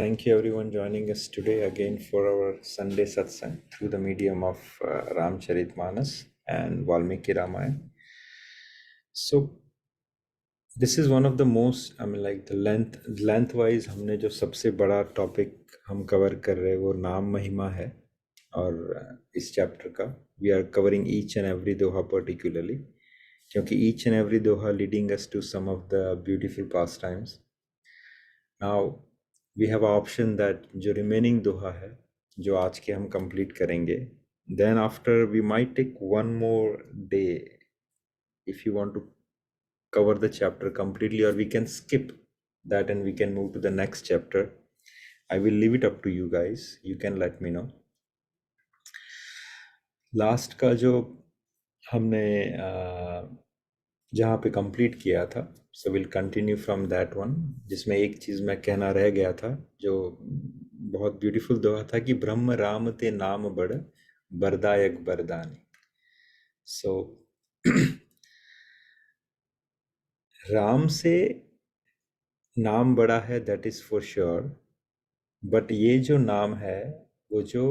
Thank you everyone joining us today again for our Sunday satsang through the medium of Ramcharitmanas and Valmiki Ramayana. So this is one of the most, like the lengthwise हमने जो सबसे बड़ा topic हम cover कर रहे हैं वो नाम महिमा है और इस चैप्टर का we are covering each and every Doha particularly क्योंकि each and every Doha leading us to some of the beautiful pastimes. Now we have an option that जो remaining दोहा है जो आज के हम complete करेंगे, then after we might take one more day if you want to cover the chapter completely, or we can skip that and we can move to the next chapter. I will leave it up to you guys. You can let me know. Last का जो हमने जहाँ पे complete किया था, so will continue from that one, जिसमें एक चीज़ मैं कहना रह गया था जो बहुत ब्यूटीफुल दोहा था कि ब्रह्म राम ते नाम बड़ बरदायक बरदानी. सो राम से नाम बड़ा है, that is for sure, but ये जो नाम है वो जो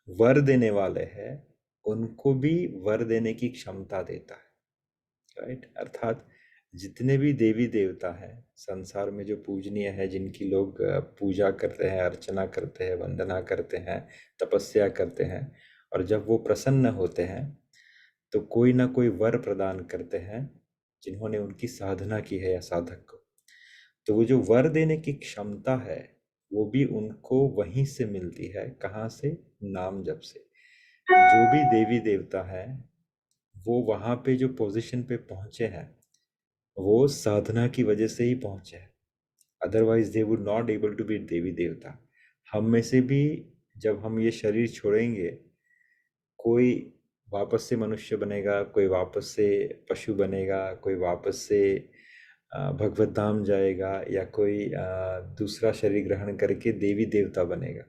वर देने वाले हैं उनको भी वर देने की क्षमता देता है, राइट? अर्थात जितने भी देवी देवता हैं संसार में जो पूजनीय है, जिनकी लोग पूजा करते हैं, अर्चना करते हैं, वंदना करते हैं, तपस्या करते हैं, और जब वो प्रसन्न होते हैं तो कोई ना कोई वर प्रदान करते हैं जिन्होंने उनकी साधना की है या साधक को. तो वो जो वर देने की क्षमता है वो भी उनको वहीं से मिलती है. कहाँ से? नाम जप से. जो भी देवी देवता है वो वहाँ पे जो पोजीशन पे पहुँचे हैं वो साधना की वजह से ही पहुँचे हैं. Otherwise they would not able to be devi devta. हम में से भी जब हम ये शरीर छोड़ेंगे, कोई वापस से मनुष्य बनेगा, कोई वापस से पशु बनेगा, कोई वापस से भगवत धाम जाएगा, या कोई दूसरा शरीर ग्रहण करके देवी देवता बनेगा.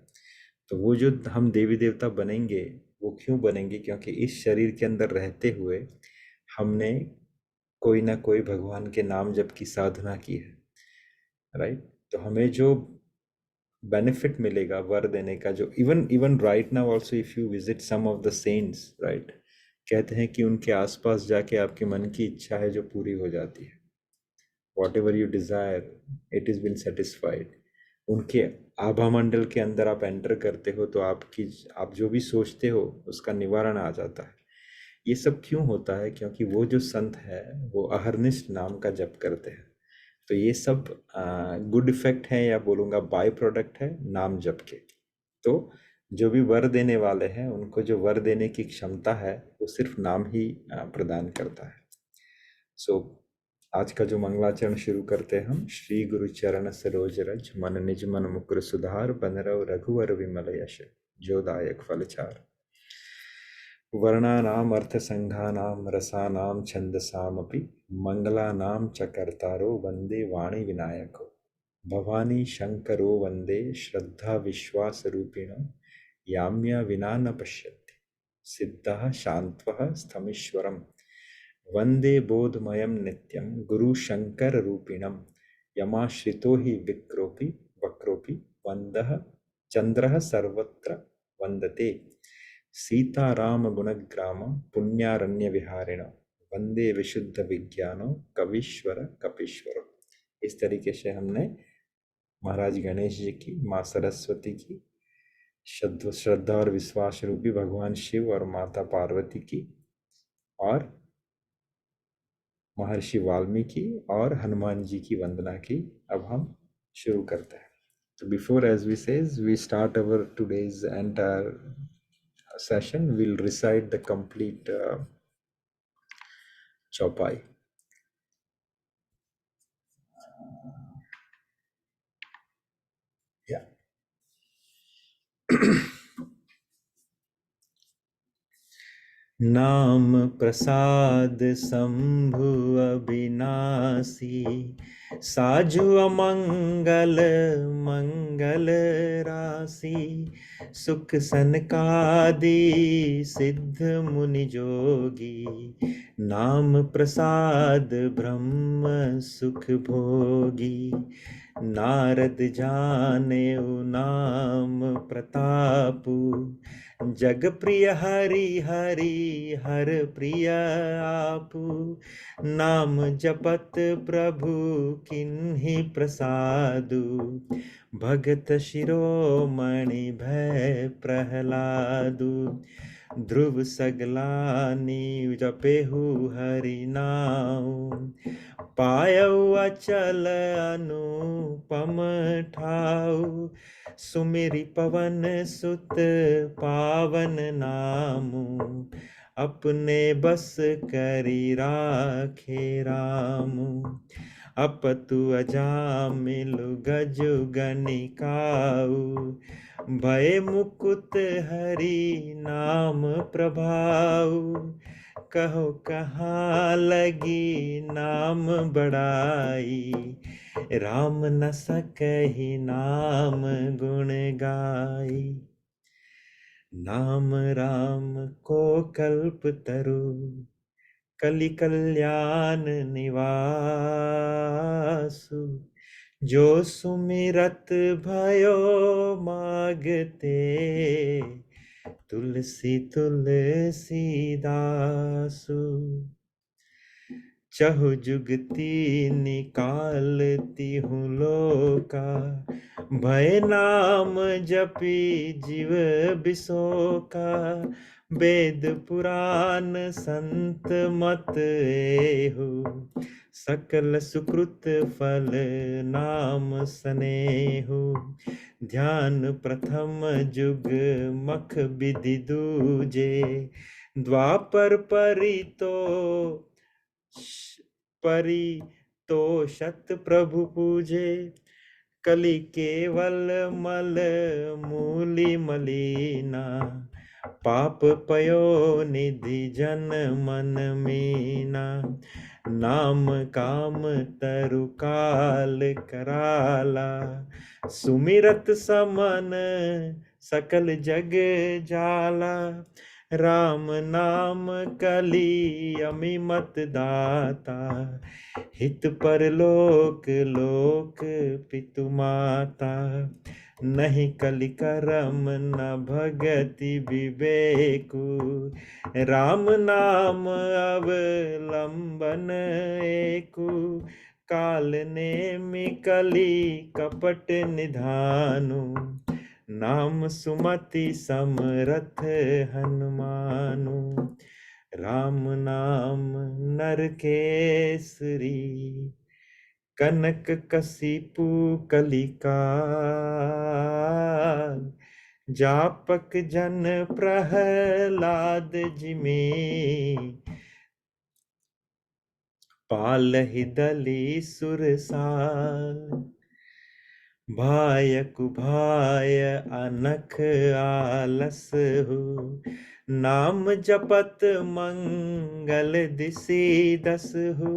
तो वो जो हम देवी देवता बनेंगे वो क्यों बनेंगे? क्योंकि इस शरीर के अंदर रहते हुए हमने कोई ना कोई भगवान के नाम जप की साधना की है, राइट? तो हमें जो बेनिफिट मिलेगा वर देने का, जो even right now also if you visit some of the saints, right, कहते हैं कि उनके आसपास जाके आपके मन की इच्छा है जो पूरी हो जाती है. What ever you desire it is been satisfied. उनके आभा मंडल के अंदर आप एंटर करते हो तो आप जो भी सोचते हो उसका निवारण आ जाता है. ये सब क्यों होता है? क्योंकि वो जो संत है वो अहरनिष्ठ नाम का जप करते हैं. तो ये सब गुड इफेक्ट है, या बोलूँगा बाय प्रोडक्ट है नाम जप के. तो जो भी वर देने वाले हैं उनको जो वर देने की क्षमता है वो सिर्फ नाम ही प्रदान करता है. सो आज का जो मंगलाचरण शुरू करते हैं हम. श्री गुरु चरण सरोज रज मन निज मन मुकुर सुधार, बनरव रघुवर विमल यश जोदायक फलचार. वर्णानाम अर्थसंघानाम रसानाम छंदसामपि मंगलानाम च कर्तारो वंदे वाणी विनायको. भवानी शंकरो वंदे श्रद्धा विश्वास रूपिण याम्या विना न पश्यन्ति सिद्धः शान्त्वः स्थमीश्वरम्. वंदे बोधमयं नित्यं गुरु शंकर रूपिणं यमाश्रितो हि विक्रोपि वक्रोपि वंदः चंद्रः सर्वत्र वंदते. सीताराम गुणग्राम पुण्यारण्य विहारिण वंदे विशुद्ध विज्ञानो कवीश्वर कपीश्वर. इस तरीके से हमने महाराज गणेश जी की, माँ सरस्वती की, श्रद्धा और विश्वास रूपी भगवान शिव और माता पार्वती की, और महर्षि वाल्मीकि और हनुमान जी की वंदना की. अब हम शुरू करते हैं. तो before as we says we start our today's entire session, we'll recite the complete chaupai. Yeah. नाम प्रसाद शंभु अविनाशी, साजु अमंगल मंगल राशि. सुख सनकादि सिद्ध मुनि जोगी, नाम प्रसाद ब्रह्म सुख भोगी. नारद जानेउ नाम प्रतापु, जग प्रिय हरि हरि हर प्रिय आपु। नाम जपत प्रभु किन्हि प्रसादु, भगत शिरोमणि भय प्रहलादु। ध्रुव सगलानी जपेहु हरि नाउ, पायौ अचल अनुपम ठाउ। सुमिरि पवन सुत पावन नामु, अपने बस करी राखे रामु। अपतु अजामिलु गजु गनिकाऊ, भय मुकुत हरि नाम प्रभाऊ। कहो कहाँ लगी नाम बड़ाई, राम न सकहि नाम गुण गाई। नाम राम को कल्प तरु, कलि कल्याण निवासु। जो सुमिरत भयो मागते, तुलसी तुलसी दासु। चहु जुगती निकालती हूँ लोका, भय नाम जपी जीव बिसोका। वेद पुराण संत मत एहु, सकल सुकृत फल नाम सनेहु। ध्यान प्रथम जुग मख विधि दूजे, द्वापर परितोषत प्रभु पूजे। कलि केवल मल मूली मलीना, पाप पयो निधि जन मन मीना। नाम काम तरु काल कराला, सुमिरत समन सकल जग जाला। राम नाम कलि अमिमत दाता, हित परलोक लोक पितु माता। नहीं कलि करम न भगति विवेकु, राम नाम अवलंबन एकु। काल नेमि कलि कपट निधानु, नाम सुमति समरथ हनुमानु। राम नाम नर केसरी, कनक कसिपु कलिकाल। जापक जन प्रहलाद जिमि, पालहि दलि सुरसाल। भायकु भाय अनख आलस हो, नाम जपत मंगल दिसि दस हो।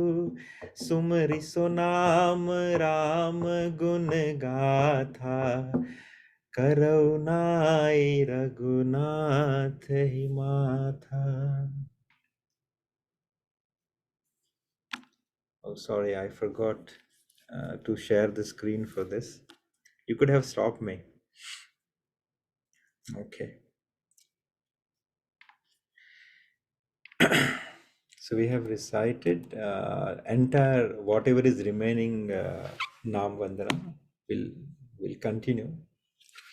सुमरि सो नाम राम गुण गाथा, करौ नाई रघुनाथ ही माथा। Oh, sorry, I forgot to share the screen for this. You could have stopped me. Okay. So we have recited entire whatever is remaining Naam Vandana. We'll continue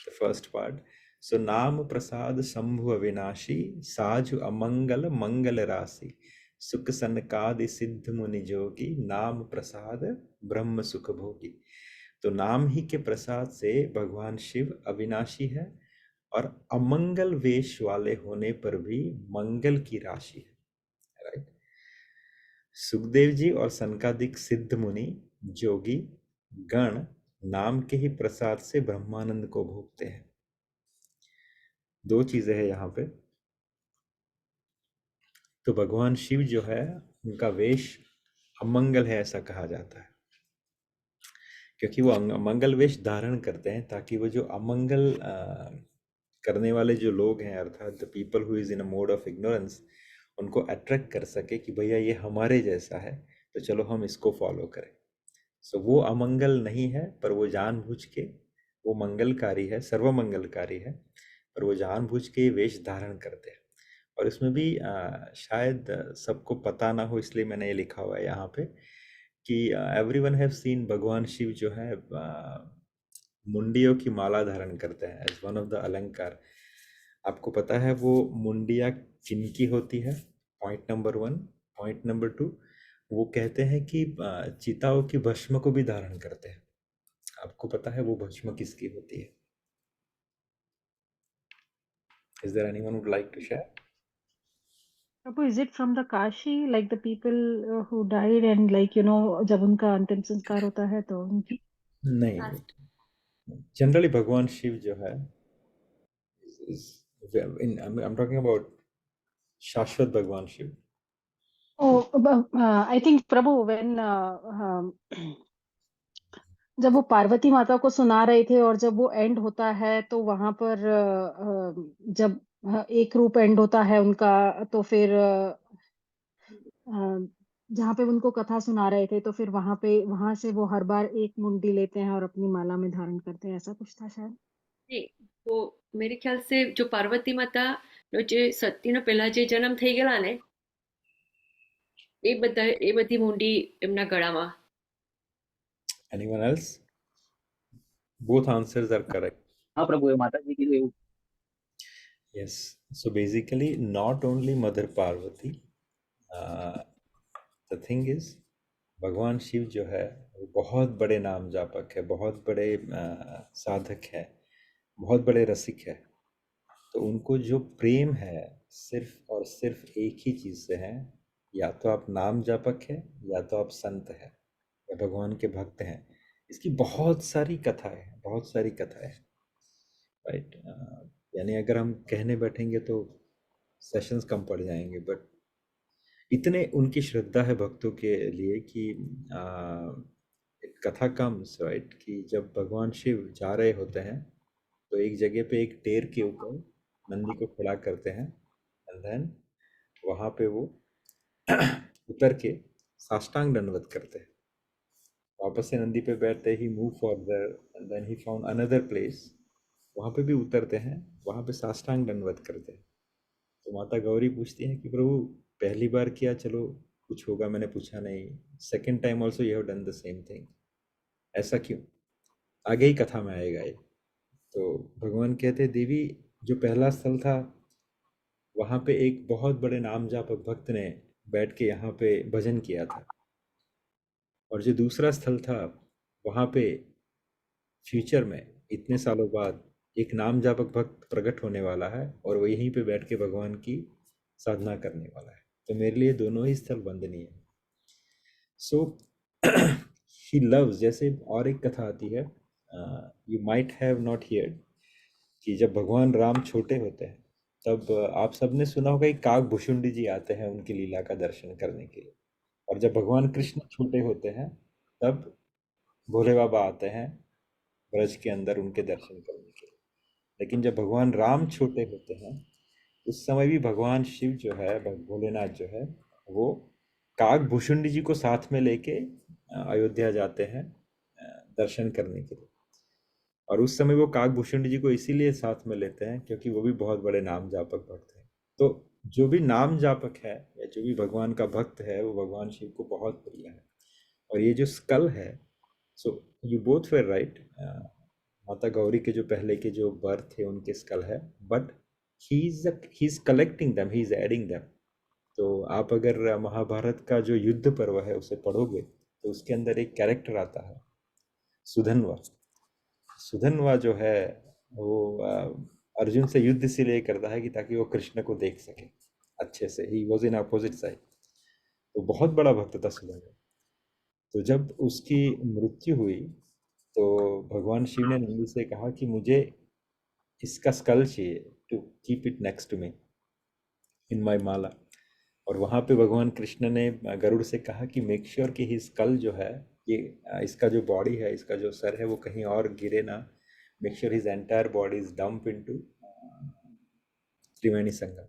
the first part. So Naam Prasad Sambhu Avinashi, Saju Amangal Mangal Rasi, Sukh Sanakadi Siddh Muni Jogi, नाम प्रसाद ब्रह्म सुख भोगी। तो नाम ही के प्रसाद से भगवान शिव अविनाशी है और अमंगल वेश वाले होने पर भी मंगल की राशि है। राइट। सुखदेव जी और सनकादिक सिद्ध मुनि जोगी गण नाम के ही प्रसाद से ब्रह्मानंद को भोगते हैं। दो चीजें हैं यहाँ पे। तो भगवान शिव जो है उनका वेश अमंगल है ऐसा कहा जाता है, क्योंकि वो अमंगल वेश धारण करते हैं ताकि वो जो अमंगल करने वाले जो लोग हैं, अर्थात the people who is in a mode of ignorance, उनको अट्रैक्ट कर सके कि भैया ये हमारे जैसा है तो चलो हम इसको फॉलो करें। सो वो अमंगल नहीं है, पर वो जानबूझ के, वो मंगलकारी है, सर्वमंगलकारी है, पर वो जानबूझ के वेश धारण करते हैं। और इसमें भी शायद सबको पता ना हो, इसलिए मैंने ये लिखा हुआ है यहाँ पे कि एवरीवन हैव सीन भगवान शिव जो है मुंडियों की माला धारण करते हैं एज वन ऑफ द अलंकार। आपको पता है वो मुंडिया किनकी होती है? Point number one. Point number two, वो कहते हैं कि चिताओं की भस्म को भी धारण करते हैं। आपको पता है वो भस्म किसकी होती है? Is there anyone would like to share? Prabhu, is it from the Kashi, like the people who died and like, you know, जब उनका अंतिम संस्कार होता है तो उनकी? नहीं, जनरली भगवान शिव जो है is I'm talking about शाश्वत भगवान Shiv. Oh, I think Prabhu, when जब वो पार्वती माता को सुना रहे थे और जब वो एंड होता है तो वहां पर जब एक रूप एंड होता है उनका, तो फिर जहाँ पे उनको कथा सुना रहे थे तो फिर वहां पे, वहां से वो हर बार एक मुंडी लेते हैं और अपनी माला में धारण करते हैं, ऐसा कुछ था शायद। નહીં, वो मेरे ख्याल से जो पार्वती माता નો જે સતીનો પહેલા જે જન્મ થઈ ગયેલા ને એ બધી મૂંડી એમના ગળામાં. Anyone else? Both answers are correct. हाँ प्रभु, ये माता जी की जो Yes. So basically, not only Mother Parvati, the thing is, भगवान शिव जो है वो बहुत बड़े नाम जापक है, बहुत बड़े साधक है, बहुत बड़े रसिक है। तो उनको जो प्रेम है सिर्फ और सिर्फ एक ही चीज़ से है, या तो आप नाम जापक है या तो आप संत है या भगवान के भक्त हैं। इसकी बहुत सारी कथाएं हैं, बहुत सारी कथाएं हैं, राइट। यानी अगर हम कहने बैठेंगे तो सेशंस कम पड़ जाएंगे, बट इतने उनकी श्रद्धा है भक्तों के लिए कि एक कथा कम्स, राइट, कि जब भगवान शिव जा रहे होते हैं तो एक जगह पे एक टेर के ऊपर नंदी को खड़ा करते हैं, एंड देन वहाँ पे वो उतर के साष्टांग दंडवत करते हैं। वापस से नंदी पे बैठते ही move further and then he found another place, वहाँ पे भी उतरते हैं, वहाँ पे साष्टांग दंडवत करते हैं। तो माता गौरी पूछती हैं कि प्रभु पहली बार किया, चलो कुछ होगा, मैंने पूछा नहीं, second time also you have done the same thing, ऐसा क्यों? आगे ही कथा में आएगा ये। तो भगवान कहते, देवी जो पहला स्थल था वहाँ पे एक बहुत बड़े नाम जापक भक्त ने बैठ के यहाँ पे भजन किया था, और जो दूसरा स्थल था वहाँ पे फ्यूचर में इतने सालों बाद एक नाम जापक भक्त प्रकट होने वाला है और वो यहीं पे बैठ के भगवान की साधना करने वाला है। तो मेरे लिए दोनों ही स्थल वंदनीय है। सो ही लव्स, जैसे और एक कथा आती है, you might have not heard, कि जब भगवान राम छोटे होते हैं तब आप सबने सुना होगा कि काग भुषुंडी जी आते हैं उनकी लीला का दर्शन करने के लिए। और जब भगवान कृष्ण छोटे होते हैं तब भोले बाबा आते हैं ब्रज के अंदर उनके दर्शन करने के लिए। लेकिन जब भगवान राम छोटे होते हैं उस समय भी भगवान शिव जो है, भोलेनाथ जो है, वो काग भुषुंडी जी को साथ में लेके अयोध्या जाते हैं दर्शन करने के लिए। और उस समय वो काकभूषण जी को इसीलिए साथ में लेते हैं क्योंकि वो भी बहुत बड़े नाम जापक भक्त हैं। तो जो भी नाम जापक है या जो भी भगवान का भक्त है वो भगवान शिव को बहुत प्रिय है। और ये जो स्कल है, so you both where right, माता गौरी के जो पहले के जो बर थे उनके स्कल है, but he is collecting them, he is adding them. तो आप अगर महाभारत का जो युद्ध पर्व है उसे पढ़ोगे तो उसके अंदर एक कैरेक्टर आता है सुधन्वा। सुधन्वा जो है वो अर्जुन से युद्ध इसीलिए करता है कि ताकि वो कृष्ण को देख सके अच्छे से। He was in opposite side, तो बहुत बड़ा भक्त था सुधन्वा। तो जब उसकी मृत्यु हुई तो भगवान शिव ने नंदी से कहा कि मुझे इसका स्कल चाहिए to keep it next to me in my mala. और वहाँ पे भगवान कृष्ण ने गरुड़ से कहा कि मेक श्योर कि ही स्कल जो है, ये इसका जो बॉडी है, इसका जो सर है वो कहीं और गिरे ना। Make sure his entire body is dump into Triveni Sangam.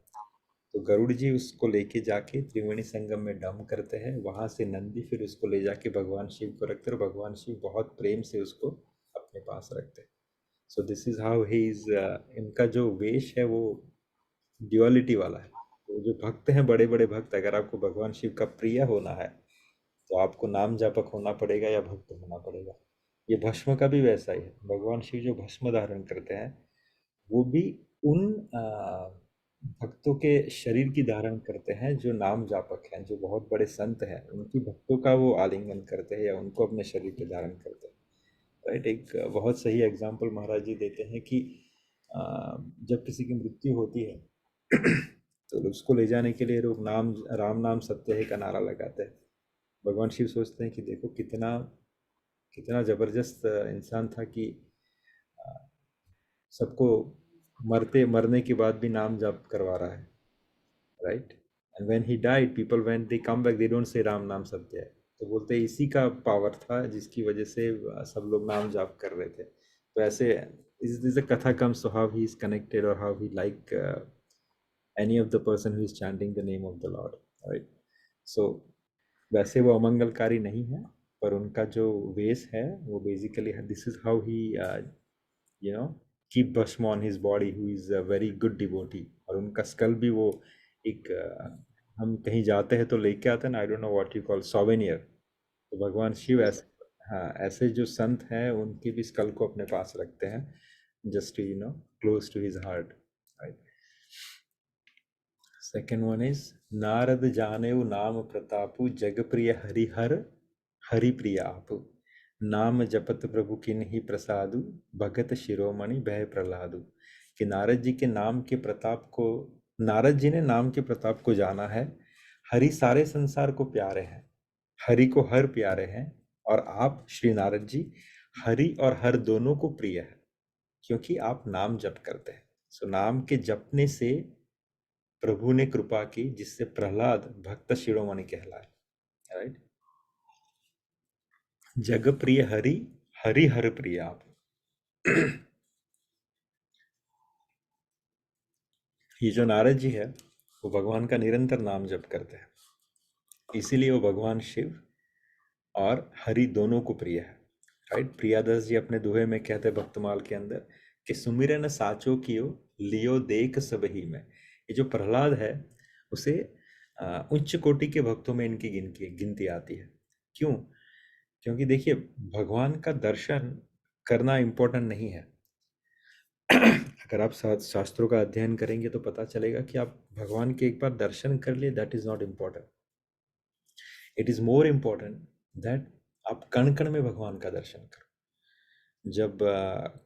तो गरुड़ जी उसको लेके जाके त्रिवेणी संगम में डंप करते हैं, वहां से नंदी फिर उसको ले जाके भगवान शिव को रखते हैं, और भगवान शिव बहुत प्रेम से उसको अपने पास रखते हैं। So this is how he is, इनका जो वेश है वो ड्युअलिटी वाला है। तो जो भक्त हैं, बड़े बड़े भक्त, अगर आपको भगवान शिव का प्रिय होना है तो आपको नाम जापक होना पड़ेगा या भक्त होना पड़ेगा। ये भस्म का भी वैसा ही है। भगवान शिव जो भस्म धारण करते हैं वो भी उन भक्तों के शरीर की धारण करते हैं जो नाम जापक हैं, जो बहुत बड़े संत हैं, उनकी भक्तों का वो आलिंगन करते हैं या उनको अपने शरीर पे धारण करते हैं। राइट। एक बहुत सही एग्जाम्पल महाराज जी देते हैं कि जब किसी की मृत्यु होती है तो उसको ले जाने के लिए लोग नाम, राम नाम सत्य है का नारा लगाते हैं। भगवान शिव सोचते हैं कि देखो कितना कितना जबरदस्त इंसान था कि सबको मरने के बाद भी नाम जाप करवा रहा है। Right. And when he died, people when they come back they don't say Ram नाम सत्य है। तो बोलते हैं इसी का पावर था जिसकी वजह से सब लोग नाम जाप कर रहे थे। तो ऐसे इस the katha comes, how he is connected और how he like any of the person who is chanting the name of the Lord, right? So वैसे वो अमंगलकारी नहीं है, पर उनका जो वेश है वो basically this is how he you know keep bhasma on his body, who is a very good devotee. और उनका स्कल भी वो एक हम कहीं जाते हैं तो लेके आते हैं ना, I don't know what you call souvenir. तो भगवान शिव ऐसे, हाँ, ऐसे जो संत हैं उनके भी स्कल को अपने पास रखते हैं, just you know close to his heart, right. Second one is Narad जानेऊ नाम प्रतापु, जग प्रिय हरिहर हरि प्रिय आपु, नाम जपत प्रभु किन्हीं प्रसादु, भगत शिरोमणि भय प्रहलादु। कि नारद जी के नाम के प्रताप को, नारद जी ने नाम के प्रताप को जाना है। हरि सारे संसार को प्यारे हैं, हरि को हर प्यारे हैं, और आप श्री नारद जी हरि और हर दोनों को प्रिय है, क्योंकि आप नाम जप करते हैं। सो नाम के जपने से प्रभु ने कृपा की, जिससे प्रहलाद भक्त शिरोमणि कहलाए, राइट। जग प्रिय हरि, हरि हर प्रिय आप। ये जो नारद जी है वो भगवान का निरंतर नाम जप करते हैं, इसीलिए वो भगवान शिव और हरि दोनों को प्रिय है, राइट। प्रियादास जी अपने दोहे में कहते हैं भक्तमाल के अंदर कि सुमिरन साचो कियो, लियो देख सब ही में। ये जो प्रहलाद है उसे उच्च कोटि के भक्तों में इनकी गिनती आती है। क्यों? क्योंकि देखिए, भगवान का दर्शन करना इम्पोर्टेंट नहीं है। अगर आप शास्त्रों का अध्ययन करेंगे तो पता चलेगा कि आप भगवान के एक बार दर्शन कर लिए, that is not important. It is more important that आप कण कण में भगवान का दर्शन करो। जब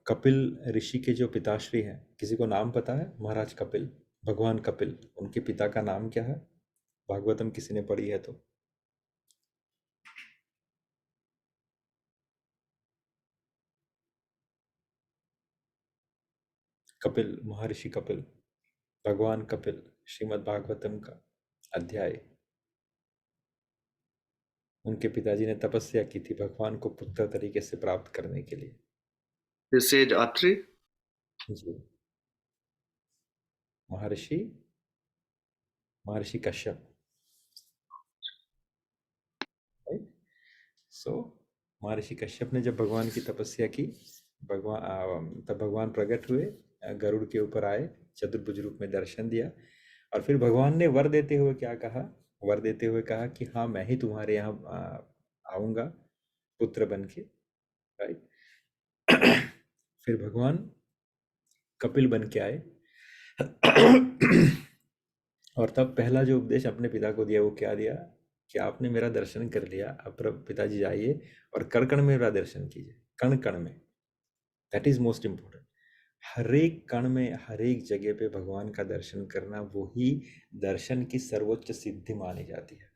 कपिल ऋषि के जो पिताश्री हैं, किसी को नाम पता है? महाराज कपिल, भगवान कपिल, उनके पिता का नाम क्या है? भागवतम किसी ने पढ़ी है तो? कपिल, महर्षि कपिल, भगवान कपिल, श्रीमद् भागवतम का अध्याय। उनके पिताजी ने तपस्या की थी भगवान को पुत्र तरीके से प्राप्त करने के लिए। The sage Atri? Ji, Maharshi Maharshi Kashyap, right. सो महर्षि कश्यप ने जब भगवान की तपस्या की, तब भगवान प्रकट हुए, गरुड़ के ऊपर आए, चतुर्भुज रूप में दर्शन दिया, और फिर भगवान ने वर देते हुए क्या कहा? वर देते हुए कहा कि हाँ, मैं ही तुम्हारे यहाँ आऊँगा पुत्र बन के, राइट। फिर भगवान कपिल बन के आए और तब पहला जो उपदेश अपने पिता को दिया वो क्या दिया कि आपने मेरा दर्शन कर लिया, अब पिताजी जाइए और कण कण में मेरा दर्शन कीजिए, कण कण में। That is most important. हर एक कण में, हर एक जगह पे भगवान का दर्शन करना, वो ही दर्शन की सर्वोच्च सिद्धि मानी जाती है,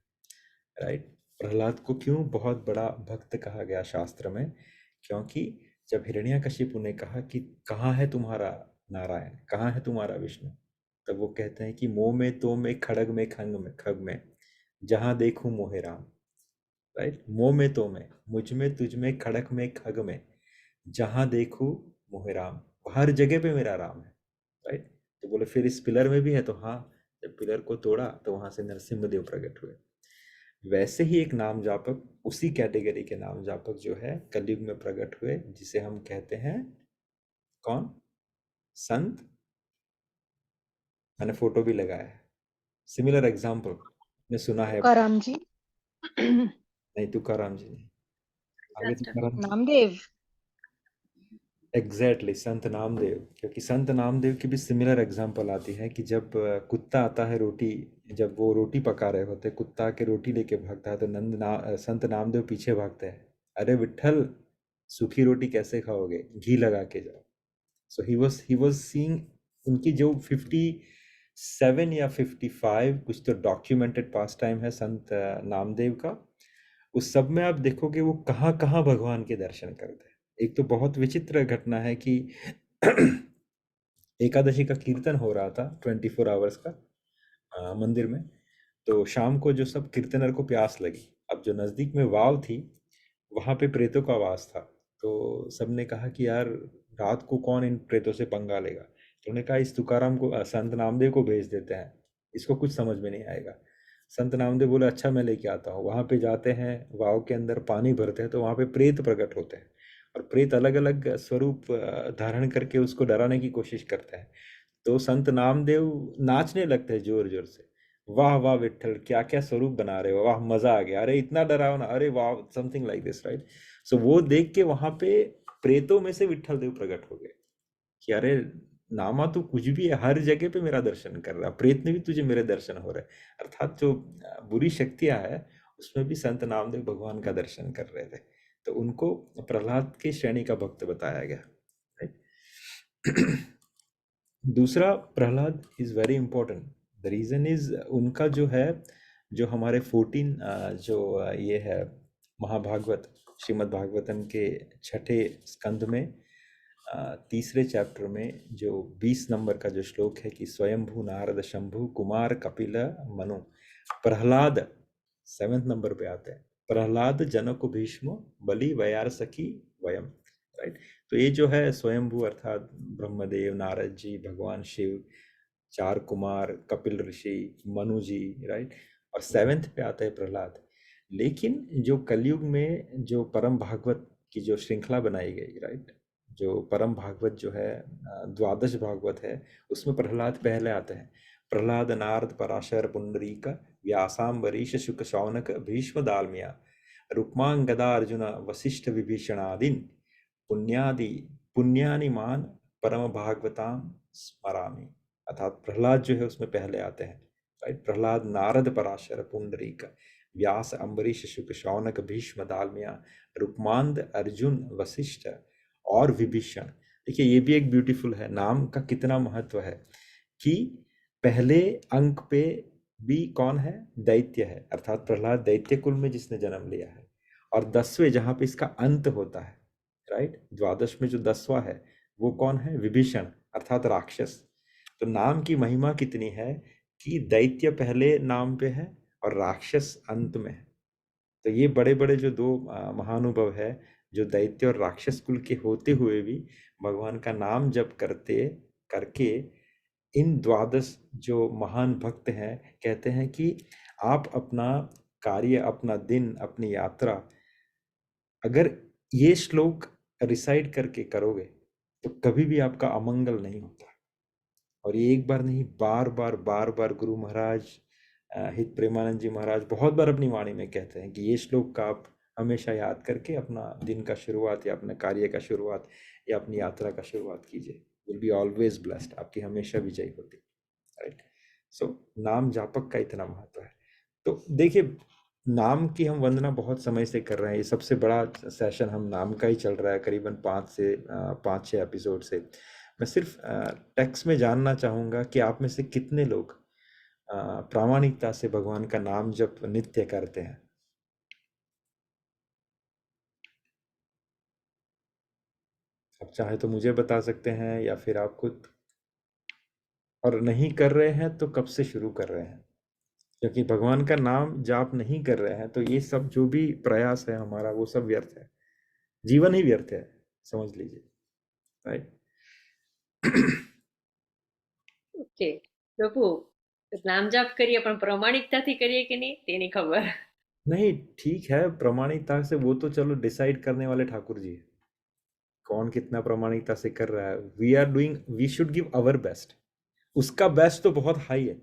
राइट। प्रहलाद को क्यों बहुत बड़ा भक्त कहा गया शास्त्र में? क्योंकि जब हिरण्यकशिपु ने कहा कि कहाँ है तुम्हारा नारायण, कहाँ है तुम्हारा विष्णु, तब वो कहते हैं कि मोह में तो में खड़ग में खग में जहाँ देखूं मोहे राम, राइट। मोह में तो में, मुझ में तुझ में खड़ग में खग में जहाँ देखूं मोहे राम, हर जगह पे मेरा राम है, राइट। तो बोले फिर इस पिलर में भी है, तो हाँ, जब पिलर को तोड़ा तो वहां से नरसिम्हदेव प्रकट हुए। वैसे ही एक नाम जापक, उसी कैटेगरी के नाम जापक जो है कलयुग में प्रकट हुए, जिसे हम कहते हैं कौन? संत। मैंने फोटो भी लगाया है। सिमिलर एग्जाम्पल ने सुना है। तुकाराम जी। नहीं, तुकाराम जी नहीं, आगे तुकाराम जी। नामदेव। एग्जैक्टली संत नामदेव, क्योंकि संत नामदेव की भी सिमिलर एग्जाम्पल आती है कि जब कुत्ता आता है रोटी, जब वो रोटी पका रहे होते, कुत्ता के रोटी लेके भागता है तो संत नामदेव पीछे भागते हैं, अरे विट्ठल सूखी रोटी कैसे खाओगे, घी लगा के जाओ। सो ही वाज सीइंग उनकी जो 57 या 55 कुछ तो डॉक्यूमेंटेड पास टाइम है संत नामदेव का। उस सब में आप देखोगे वो कहाँ कहाँ भगवान के दर्शन करते हैं। एक तो बहुत विचित्र घटना है कि एकादशी का कीर्तन हो रहा था 24 आवर्स का मंदिर में। तो शाम को जो सब कीर्तनर को प्यास लगी, अब जो नज़दीक में वाव थी वहाँ पे प्रेतों का वास था। तो सबने कहा कि यार रात को कौन इन प्रेतों से पंगा लेगा, तो उन्होंने कहा इस तुकाराम को, संत नामदेव को भेज देते हैं, इसको कुछ समझ में नहीं आएगा। संत नामदेव बोले अच्छा मैं लेके आता हूँ। वहाँ पे जाते हैं, वाव के अंदर पानी भरते हैं तो वहाँ पे प्रेत प्रकट होते हैं, और प्रेत अलग अलग स्वरूप धारण करके उसको डराने की कोशिश करते हैं। तो संत नामदेव नाचने लगते हैं जोर जोर से, वाह वाह विट्ठल क्या क्या स्वरूप बना रहे हो, वाह मजा आ गया, अरे इतना डराओ ना, अरे वाह, समथिंग लाइक दिस, राइट। सो वो देख के वहां पे प्रेतों में से विट्ठल देव प्रकट हो गए कि अरे नामा तो कुछ भी है, हर जगह पे मेरा दर्शन कर रहा, प्रेत में भी तुझे मेरे दर्शन हो रहे। अर्थात जो बुरी शक्तियां है उसमें भी संत नामदेव भगवान का दर्शन कर रहे थे। तो उनको प्रहलाद की श्रेणी का भक्त बताया गया, राइट। दूसरा, Prahlad is very important. The reason is उनका जो है, जो हमारे 14 जो ये है महाभागवत, श्रीमद् भागवतम के छठे स्कंद में तीसरे चैप्टर में जो 20 नंबर का जो श्लोक है कि स्वयंभू नारद शंभु कुमार कपिल मनु, प्रहलाद 7 नंबर पे आते हैं, प्रहलाद जनक भीष्म बलि वयार सखी वयम, राइट। तो ये जो है स्वयंभू अर्थात ब्रह्मदेव, नारद जी, भगवान शिव, 4 कुमार, कपिल ऋषि, मनु जी, राइट। और 7th पे आता है प्रहलाद। लेकिन जो कलयुग में जो परम भागवत की जो श्रृंखला बनाई गई, राइट, जो परम भागवत जो है द्वादश भागवत है, उसमें प्रहलाद पहले आते हैं। प्रहलाद नारद पराशर पुंडरीक व्यासाम्बरीश शुक शौनक भीष्म दालमिया रुक्मांग गदा अर्जुन वशिष्ठ विभीषणादीन पुण्यादि पुण्यानि मान परम भागवताम स्मरामि। अर्थात प्रहलाद जो है उसमें पहले आते हैं, राइट। प्रहलाद नारद पराशर पुंडरीक व्यास अम्बरीश शुक शौनक भीष्म दालमिया रुक्मांद अर्जुन वशिष्ठ और विभीषण। देखिए ये भी एक ब्यूटीफुल है, नाम का कितना महत्व है कि पहले अंक पे भी कौन है, दैत्य है, अर्थात प्रहलाद दैत्य कुल में जिसने जन्म लिया है। और 10वें जहां पे इसका अंत होता है, राइट, द्वादश में जो 10वां है वो कौन है, विभीषण अर्थात राक्षस। तो नाम की महिमा कितनी है कि दैत्य पहले नाम पे है और राक्षस अंत में है। तो ये बड़े बड़े जो दो महानुभव है, जो दैत्य और राक्षस कुल के होते हुए भी भगवान का नाम जप करते करके, इन द्वादश जो महान भक्त हैं कहते हैं कि आप अपना कार्य, अपना दिन, अपनी यात्रा अगर ये श्लोक रिसाइड करके करोगे तो कभी भी आपका अमंगल नहीं होता। और ये एक बार नहीं, बार बार गुरु महाराज हित प्रेमानंद जी महाराज बहुत बार अपनी वाणी में कहते हैं कि ये श्लोक का आप हमेशा याद करके अपना दिन का शुरुआत या अपने कार्य का शुरुआत या अपनी यात्रा का शुरुआत कीजिए। विल बी ऑलवेज ब्लेस्ड, आपकी हमेशा विजयी होती, राइट। सो नाम जापक का इतना महत्व है। तो देखिए नाम की हम वंदना बहुत समय से कर रहे हैं, ये सबसे बड़ा सेशन हम नाम का ही चल रहा है करीबन 5 6 एपिसोड से। मैं सिर्फ टेक्स्ट में जानना चाहूँगा कि आप में से कितने लोग प्रामाणिकता से भगवान का नाम जप नित्य करते हैं। आप चाहे तो मुझे बता सकते हैं या फिर आप खुद, और नहीं कर रहे हैं तो कब से शुरू कर रहे हैं, क्योंकि भगवान का नाम जाप नहीं कर रहे हैं तो ये सब जो भी प्रयास है हमारा वो सब व्यर्थ है, जीवन ही व्यर्थ है, समझ लीजिए, राइट। ओके प्रभु, નામ જાપ કરીએ પણ પ્રમાણિકતાથી કરીએ કે નહીં તે નહીં ખબર. नहीं ठीक है, प्रामाणिकता से वो तो चलो डिसाइड करने वाले ठाकुर जी है, कौन कितना प्रामाणिकता से कर रहा है. We should give our best. उसका बेस्ट तो बहुत हाई है,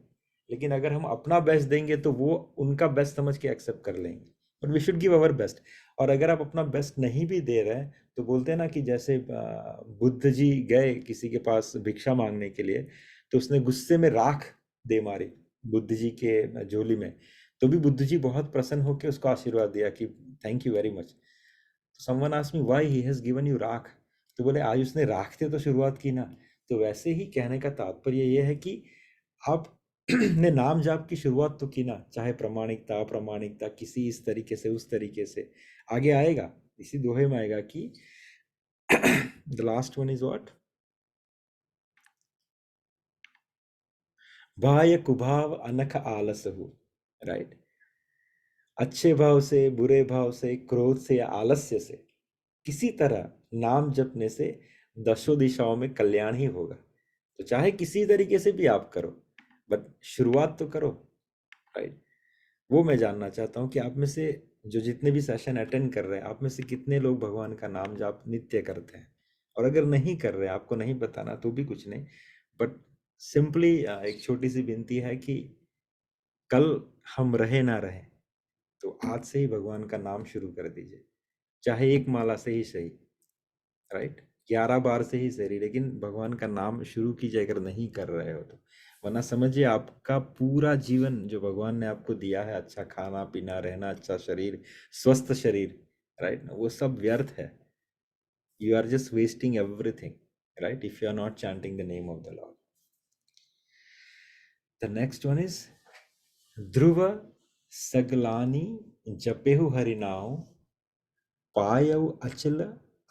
लेकिन अगर हम अपना बेस्ट देंगे तो वो उनका बेस्ट समझ के एक्सेप्ट कर लेंगे. But we should give our best. और अगर आप अपना बेस्ट नहीं भी दे रहे हैं तो बोलते हैं ना कि जैसे बुद्ध जी गए किसी के पास भिक्षा मांगने के लिए, तो उसने गुस्से में राख दे मारी बुद्ध जी के झोली में, तो भी बुद्ध जी बहुत प्रसन्न होकर उसको आशीर्वाद दिया कि thank you very much. Someone asked me why he has given you राख, तो बोले आज उसने राख से तो शुरुआत की ना. तो वैसे ही कहने का तात्पर्य ये है कि आप ने नाम जाप की शुरुआत तो की ना, चाहे प्रामाणिकता अप्रामाणिकता किसी इस तरीके से उस तरीके से. आगे आएगा इसी दोहे में आएगा कि the last one is what, भाय कुभाव अनख आलस हो. राइट, अच्छे भाव से बुरे भाव से क्रोध से या आलस्य से किसी तरह नाम जपने से दशों दिशाओं में कल्याण ही होगा. तो चाहे किसी तरीके से भी आप करो, बट शुरुआत तो करो. राइट, वो मैं जानना चाहता हूँ कि आप में से जो जितने भी सेशन अटेंड कर रहे हैं, आप में से कितने लोग भगवान का नाम जाप नित्य करते हैं. और अगर नहीं कर रहे, आपको नहीं बताना तो भी कुछ नहीं, बट सिंपली एक छोटी सी विनती है कि कल हम रहे ना रहे तो आज से ही भगवान का नाम शुरू कर दीजिए, चाहे एक माला से ही सही. राइट, 11 बार से ही सही, लेकिन भगवान का नाम शुरू कीजिए अगर नहीं कर रहे हो तो. वरना समझिए आपका पूरा जीवन जो भगवान ने आपको दिया है, अच्छा खाना पीना रहना, अच्छा शरीर, स्वस्थ शरीर, राइट, वो सब व्यर्थ है. You are just wasting everything, right, if you are not chanting the name of the lord. The next one is Dhruv सगलानी जपेहु हरिनाम पायउ अचल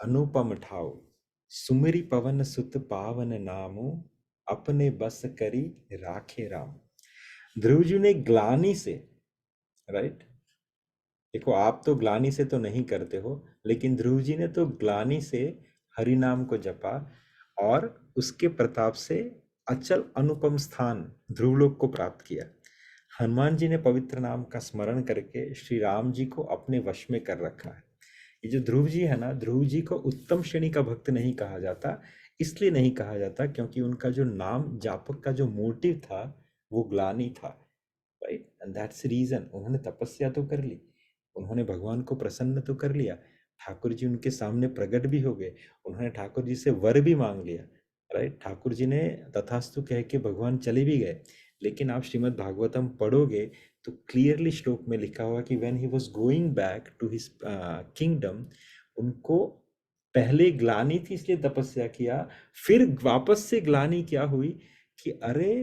अनुपम ठाव सुमरी पवन सुत पावन नामो अपने बस करी राखे राम. ध्रुव जी ने ग्लानी से, राइट, देखो आप तो ग्लानी से तो नहीं करते हो, लेकिन ध्रुव जी ने तो ग्लानी से हरि नाम को जपा और उसके प्रताप से अचल अनुपम स्थान ध्रुवलोक को प्राप्त किया. हनुमान जी ने पवित्र नाम का स्मरण करके श्री राम जी को अपने वश में कर रखा है. ये जो ध्रुव जी है ना, ध्रुव जी को उत्तम श्रेणी का भक्त नहीं कहा जाता. इसलिए नहीं कहा जाता क्योंकि उनका जो नाम जापक का जो मोटिव था वो ग्लानि था. Right, and that's reason. उन्होंने तपस्या तो कर ली, उन्होंने भगवान को प्रसन्न तो कर लिया, ठाकुर जी उनके सामने प्रकट भी हो गए, उन्होंने ठाकुर जी से वर भी मांग लिया. राइट, ठाकुर जी ने तथास्तु कह के भगवान चले भी गए. लेकिन आप श्रीमद् भागवतम पढ़ोगे तो क्लियरली श्लोक में लिखा हुआ कि when he was going back to his kingdom, उनको पहले ग्लानि थी इसलिए तपस्या किया, फिर वापस से ग्लानि क्या हुई कि अरे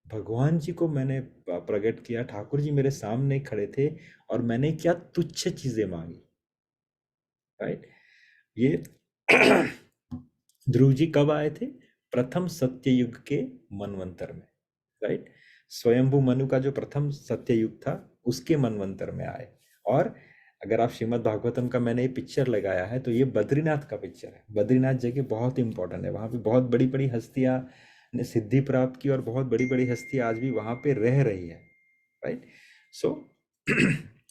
भगवान जी को मैंने प्रकट किया, ठाकुर जी मेरे सामने खड़े थे और मैंने क्या तुच्छ चीजें मांगी. राइट, ये ध्रुव जी कब आए थे? प्रथम सत्ययुग के मनवंतर में. राइट, स्वयंभू मनु का जो प्रथम सत्ययुग था उसके मनवंतर में आए. और अगर आप श्रीमद् भागवतम का मैंने ये पिक्चर लगाया है तो ये बद्रीनाथ का पिक्चर है. बद्रीनाथ जगह बहुत इंपॉर्टेंट है, वहाँ पे बहुत बड़ी बड़ी हस्तियाँ ने सिद्धि प्राप्त की और बहुत बड़ी बड़ी हस्तियाँ आज भी वहाँ पे रह रही है. राइट, सो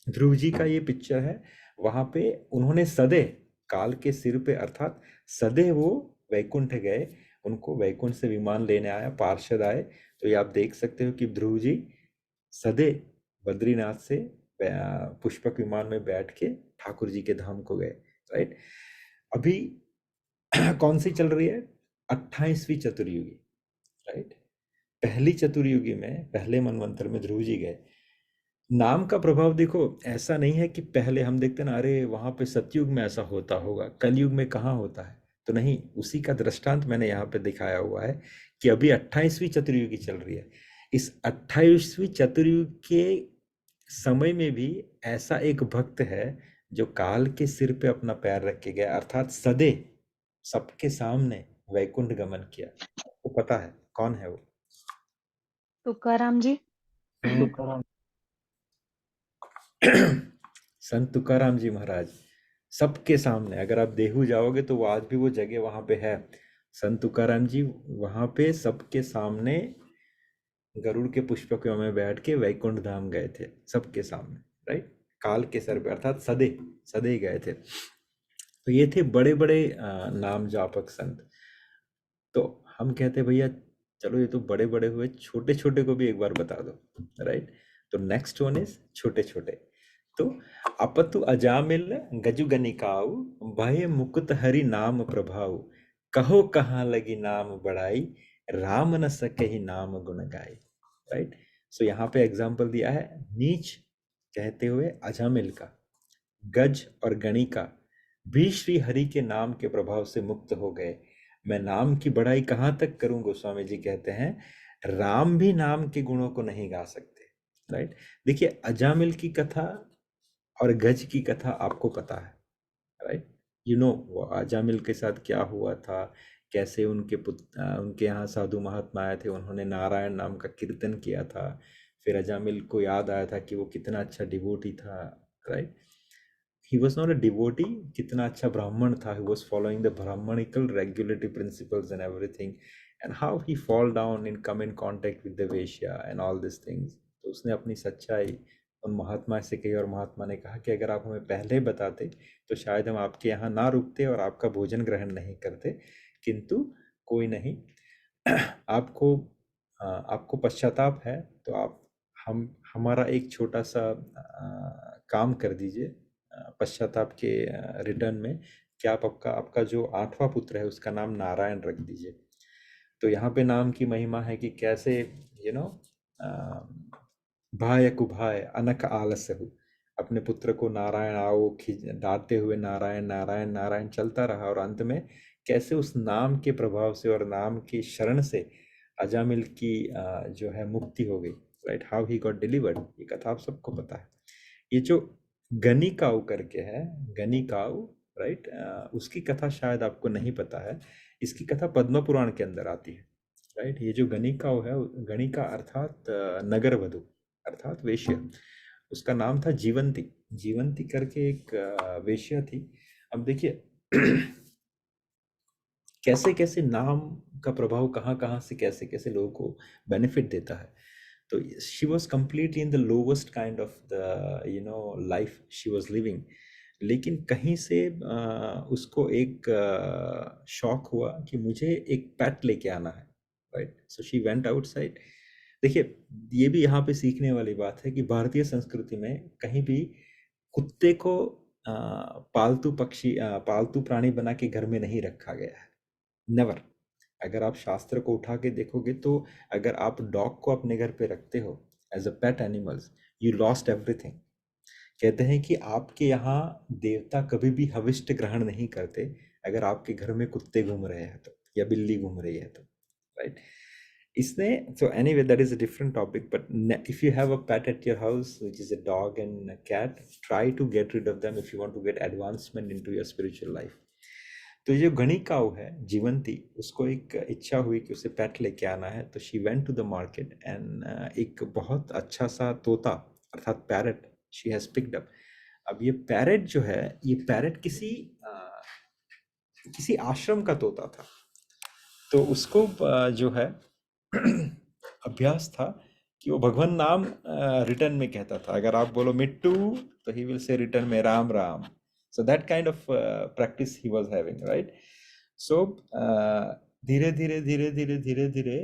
ध्रुव जी का ये पिक्चर है. वहाँ पे उन्होंने सदे काल के सिर पे, अर्थात सदे वो वैकुंठ गए, उनको वैकुंठ से विमान लेने आया, पार्षद आए. तो ये आप देख सकते हो कि ध्रुव जी सदे बद्रीनाथ से पुष्पक विमान में बैठ के ठाकुर जी के धाम को गए. राइट, अभी कौन सी चल रही है? 28वीं चतुर्युगी. राइट, पहली चतुर्युगी में पहले मनवंतर में ध्रुव जी गए. नाम का प्रभाव देखो, ऐसा नहीं है कि पहले हम देखते ना अरे वहां पे सतयुग में ऐसा होता होगा, कलयुग में कहाँ होता है, तो नहीं, उसी का दृष्टांत मैंने यहाँ पे दिखाया हुआ है कि अभी 28वीं चतुर्युगी चल रही है. इस 28वीं चतुर्युग के समय में भी ऐसा एक भक्त है जो काल के सिर पे अपना पैर रख के गया, अर्थात सदे सबके सामने वैकुंठ गमन किया. आपको पता है कौन है वो? तुकाराम जी. तुकाराम संत तुकाराम जी महाराज सबके सामने. अगर आप देहू जाओगे तो वो आज भी वो जगह वहां पे है. संत तुकाराम जी वहां पे सबके सामने गरुड़ के पुष्पकों में बैठ के वैकुंठ धाम गए थे सबके सामने, राइट, काल के सर पे, अर्थात सदे सदे गए थे। तो ये थे बड़े बड़े नाम जापक संत। तो हम कहते भैया चलो ये तो बड़े बड़े हुए, छोटे छोटे को भी एक बार बता दो, राइट। तो नेक्स्ट वन इज छोटे छोटे। तो अपतु अजामिल गजु गनिकाऊ, भय मुकुत हरि नाम प्रभाऊ, कहो कहाँ लगी नाम बढ़ाई, राम न सके ही नाम गुण गाई, राइट। सो यहाँ पे एग्जाम्पल दिया है नीच कहते हुए अजामिल का, गज और गणिका भी श्री हरि के नाम के प्रभाव से मुक्त हो गए। मैं नाम की बढ़ाई कहाँ तक करूं, गोस्वामी जी कहते हैं राम भी नाम के गुणों को नहीं गा सकते, राइट। देखिए अजामिल की कथा और गज की कथा आपको पता है, राइट। यू नो अजामिल के साथ क्या हुआ था, कैसे उनके यहाँ साधु महात्मा आए थे, उन्होंने नारायण नाम का कीर्तन किया था, फिर अजामिल को याद आया था कि वो कितना अच्छा डिवोटी था, right. He was not a devotee, कितना अच्छा ब्राह्मण था, he was following the brahmanical regulative principles and everything, and how he fall down and come in contact with the Vaishya and all these things। तो उसने अपनी सच्चाई उन महात्मा से कही, और महात्मा ने कहा कि अगर आप हमें पहले बताते तो शायद हम आपके यहाँ ना रुकते और आपका भोजन ग्रहण नहीं करते, किंतु कोई नहीं, आपको पश्चाताप है तो आप हमारा एक छोटा सा काम कर दीजिए पश्चाताप के रिटर्न में, कि आप आपका जो 8वां पुत्र है उसका नाम नारायण रख दीजिए। तो यहाँ पे नाम की महिमा है कि कैसे भाय कुभाय अनक आलस्यहु, अपने पुत्र को नारायण आओ डांटते हुए नारायण नारायण नारायण चलता रहा, और अंत में कैसे उस नाम के प्रभाव से और नाम की शरण से अजामिल की जो है मुक्ति हो गई, right. How he got delivered, ये कथा आप सबको पता है। ये जो गनिकाऊ करके है, गनिकाऊ, राइट, उसकी कथा शायद आपको नहीं पता है, इसकी कथा पद्म पुराण के अंदर आती है, राइट। ये जो गनिकाऊ है, गणिका अर्थात नगर वधु अर्थात वेश्या, उसका नाम था जीवंती। जीवंती करके एक वेश्या थी। अब देखिए कैसे कैसे नाम का प्रभाव कहाँ कहाँ से कैसे कैसे लोगों को बेनिफिट देता है। तो she was completely in the lowest kind of the life she was living, लेकिन कहीं से उसको एक शौक हुआ कि मुझे एक पेट लेके आना है, right. So she went outside. देखिए ये भी यहाँ पे सीखने वाली बात है कि भारतीय संस्कृति में कहीं भी कुत्ते को पालतू प्राणी बना के घर में नहीं रखा गया है, नेवर। अगर आप शास्त्र को उठा के देखोगे तो अगर आप डॉग को अपने घर पे रखते हो as a pet animals, you lost everything. कहते हैं कि आपके यहाँ देवता कभी भी हविष्ट ग्रहण नहीं करते अगर आपके घर में कुत्ते घूम रहे हैं तो, या बिल्ली घूम रही है तो, राइट। इसने so anyway that is a different topic, but if you have a pet at your house which is a dog and a cat, try to get rid of them if you want to get advancement into your spiritual life। तो ये गणिकाऊ है जीवंती, उसको एक इच्छा हुई कि उसे पेट लेके आना है, तो she went to the market and एक बहुत अच्छा सा तोता अर्थात parrot she has picked up. अब ये पैरट जो है, ये पैरट किसी आश्रम का तोता था, तो उसको जो है अभ्यास था कि वो भगवान नाम रिटर्न में कहता था। अगर आप बोलो मिट्टू तो ही विल से रिटर्न में Ram Ram. So that kind of practice he was having, right? So धीरे धीरे